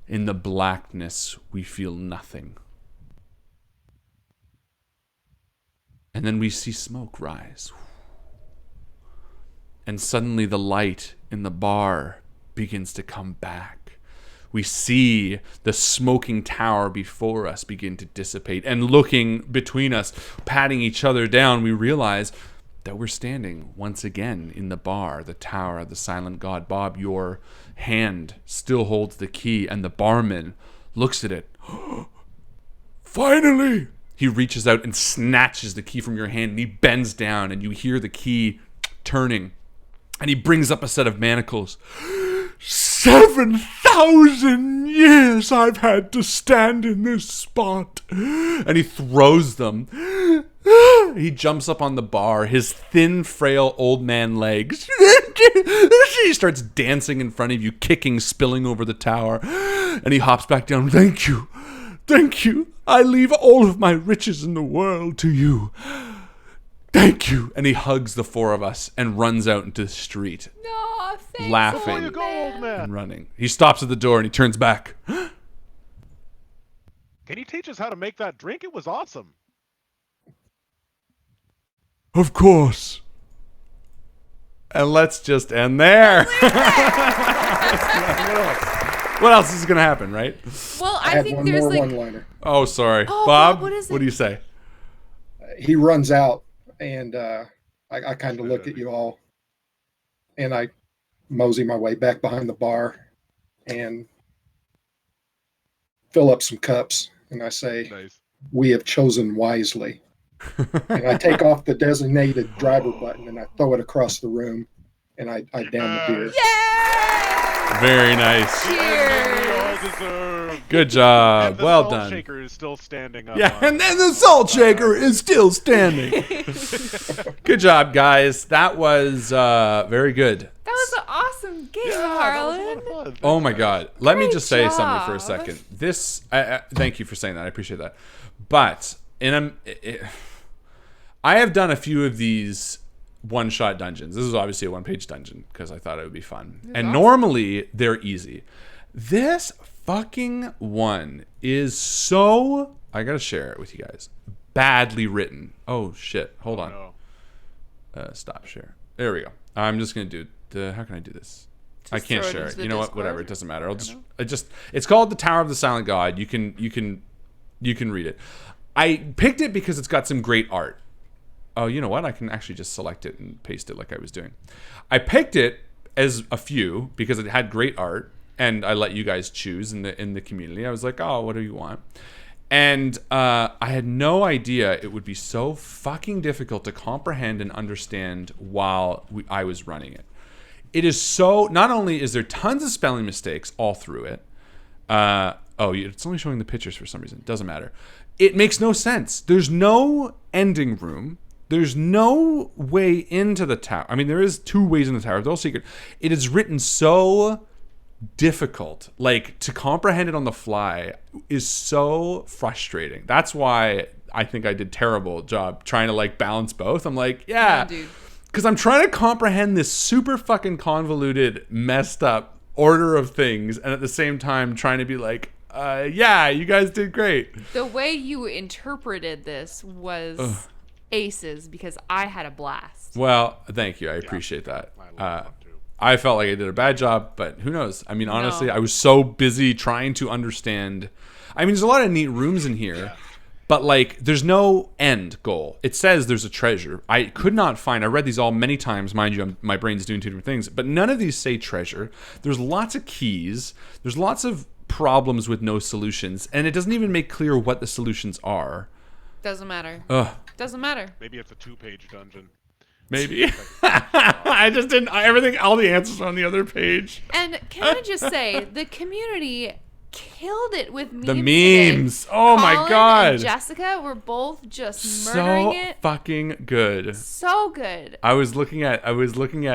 In the blackness, we feel nothing. And then we see smoke rise. And suddenly the light in the bar begins to come back. We see the smoking tower before us begin to dissipate. And looking between us, patting each other down, we realize that we're standing once again in the bar, the tower of the silent god. Bob, your hand still holds the key, and the barman looks at it. Finally! He reaches out and snatches the key from your hand, and he bends down, and you hear the key turning. And he brings up a set of manacles. 7,000 years I've had to stand in this spot. And he throws them. He jumps up on the bar, his thin, frail old man legs. He starts dancing in front of you, kicking, spilling over the tower. And he hops back down. Thank you. Thank you. I leave all of my riches in the world to you. Thank you. And he hugs the 4 of us and runs out into the street.
No, thanks,
laughing
old man.
and running. He stops at the door and he turns back.
Can you teach us how to make that drink? It was awesome.
Of course. And let's just end there. What else is going to happen, right?
Well,
I
I
have
think
one
there's
more
like.
one-liner.
Oh, sorry.
Oh,
Bob,
what is it?
what do you say?
He runs out, and I kind of look at you all, and I mosey my way back behind the bar and fill up some cups, and I say,
Nice.
"We have chosen wisely." And I take off the designated driver button, and I throw it across the room, and I down the beer.
Yay!
Very nice.
Cheers.
We all deserve.
Good job.
And the
Well
salt
done.
shaker is still standing up.
Yeah,
on-
and then the salt shaker is still standing. Good job, guys. That was very good.
That was an awesome game,
Yeah, that was a
Harlan.
lot of fun.
Oh my God. Let me
Great
just say something for a
job.
second. This, thank you for saying that. I appreciate that. But I have done a few of these one-shot dungeons. This is obviously a one-page dungeon because I thought it would be fun. And
awesome.
normally they're easy. This fucking one is so, I gotta share it with you guys, badly written. Oh shit. Hold on.
No.
Stop share. There we go. I'm just gonna do how can I do this? I can't
throw it
share
into
it.
the
You know what?
Discord.
Whatever. It doesn't matter. It's called The Tower of the Silent God. You can read it. I picked it because it's got some great art. Oh, you know what? I can actually just select it and paste it like I was doing. I picked it as a few because it had great art, and I let you guys choose in the community. I was like, oh, what do you want? And I had no idea it would be so fucking difficult to comprehend and understand while I was running it. It is so, not only is there tons of spelling mistakes all through it. It's only showing the pictures for some reason. Doesn't matter. It makes no sense. There's no ending room. There's no way into the tower. I mean, there is 2 ways in the tower. They're all secret. It is written so difficult. Like, to comprehend it on the fly is so frustrating. That's why I think I did terrible job trying to, like, balance both. I'm like, yeah.
Dude.
Because I'm trying to comprehend this super fucking convoluted, messed up order of things. And at the same time, trying to be like, yeah, you guys did great.
The way you interpreted this was aces because I had a blast.
Well, thank you. I appreciate that.
I love that too.
I felt like I did a bad job, but who knows? I mean, honestly, I was so busy trying to understand. I mean, there's a lot of neat rooms in here, but like, there's no end goal. It says there's a treasure. I could not find. I read these all many times, mind you. My brain's doing 2 different things, but none of these say treasure. There's lots of keys. There's lots of problems with no solutions, and it doesn't even make clear what the solutions are.
Doesn't matter. Doesn't matter.
Maybe it's a 2-page dungeon.
Maybe. I just didn't. Everything. All the answers are on the other page.
And can I just say, the community killed it with memes.
The
today.
memes. Oh my
Colin
God.
and Jessica were both just murdering
So
it.
fucking good.
So good.
I was looking at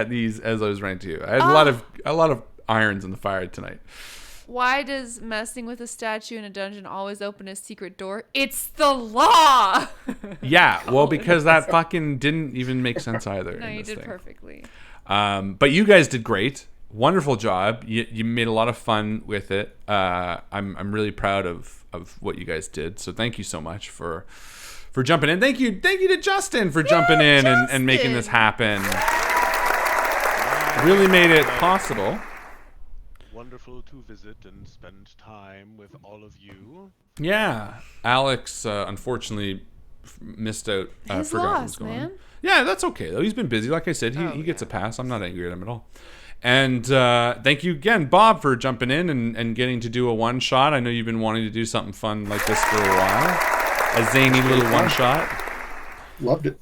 these as I was writing to you. I had a lot of irons in the fire tonight.
Why does messing with a statue in a dungeon always open a secret door? It's the law.
Yeah, well, because that fucking didn't even make sense either.
No,
in
you
this
did
thing.
perfectly.
But you guys did great. Wonderful job. You made a lot of fun with it. I'm really proud of what you guys did. So thank you so much for jumping in. Thank you to Justin for jumping in and making this happen. Really made it possible.
Wonderful to visit and spend time with all of you.
Yeah, Alex unfortunately missed out.
His
Forgot what
loss,
was going
man.
on. Yeah, that's okay though. He's been busy. Like I said, he gets a pass. I'm not angry at him at all. And thank you again, Bob, for jumping in and getting to do a one shot. I know you've been wanting to do something fun like this for a while. A zany little one shot.
Loved it.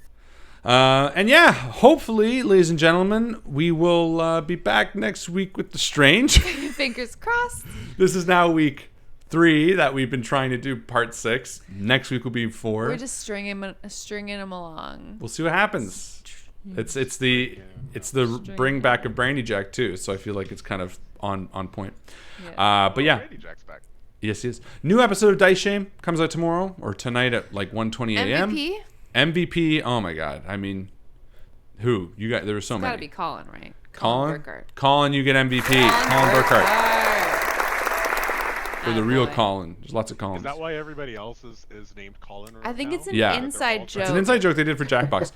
And yeah, hopefully, ladies and gentlemen, we will be back next week with The Strange.
Fingers crossed.
This is now week 3 that we've been trying to do part 6. Next week will be 4.
We're just stringing them along.
We'll see what happens. It's the bring back of Brandy Jack too, so I feel like it's kind of on point.
Yeah.
But yeah,
Brady Jack's back.
yes. New episode of Dice Shame comes out tomorrow or tonight at like 1:20 a.m. MVP. Oh my God! I mean, who you got? There were so
It's
many.
gotta be Colin, right?
Colin.
Burkhardt.
Colin, you get MVP. Colin Burkhardt. for the real
boy.
Colin. There's lots of Collins.
Is that why everybody else is named Colin?
I think
now?
it's an
Yeah.
inside joke.
It's an inside joke they did for Jackbox.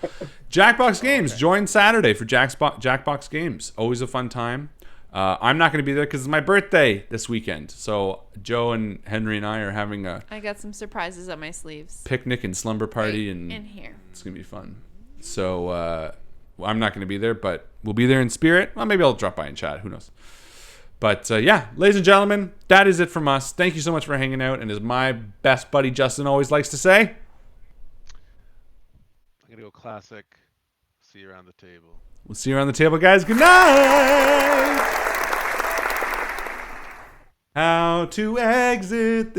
Jackbox Games. Join Saturday for Jackbox Games. Always a fun time. I'm not going to be there because it's my birthday this weekend. So Joe and Henry and I are having a
I got some surprises up my sleeves.
picnic and slumber party,
Right
and
in here.
it's going to be fun. So I'm not going to be there, but we'll be there in spirit. Well, maybe I'll drop by and chat. Who knows? But yeah, ladies and gentlemen, that is it from us. Thank you so much for hanging out. And as my best buddy Justin always likes to say,
I'm gonna go classic. See you around the table.
we'll see you around the table, guys. Good night. How to exit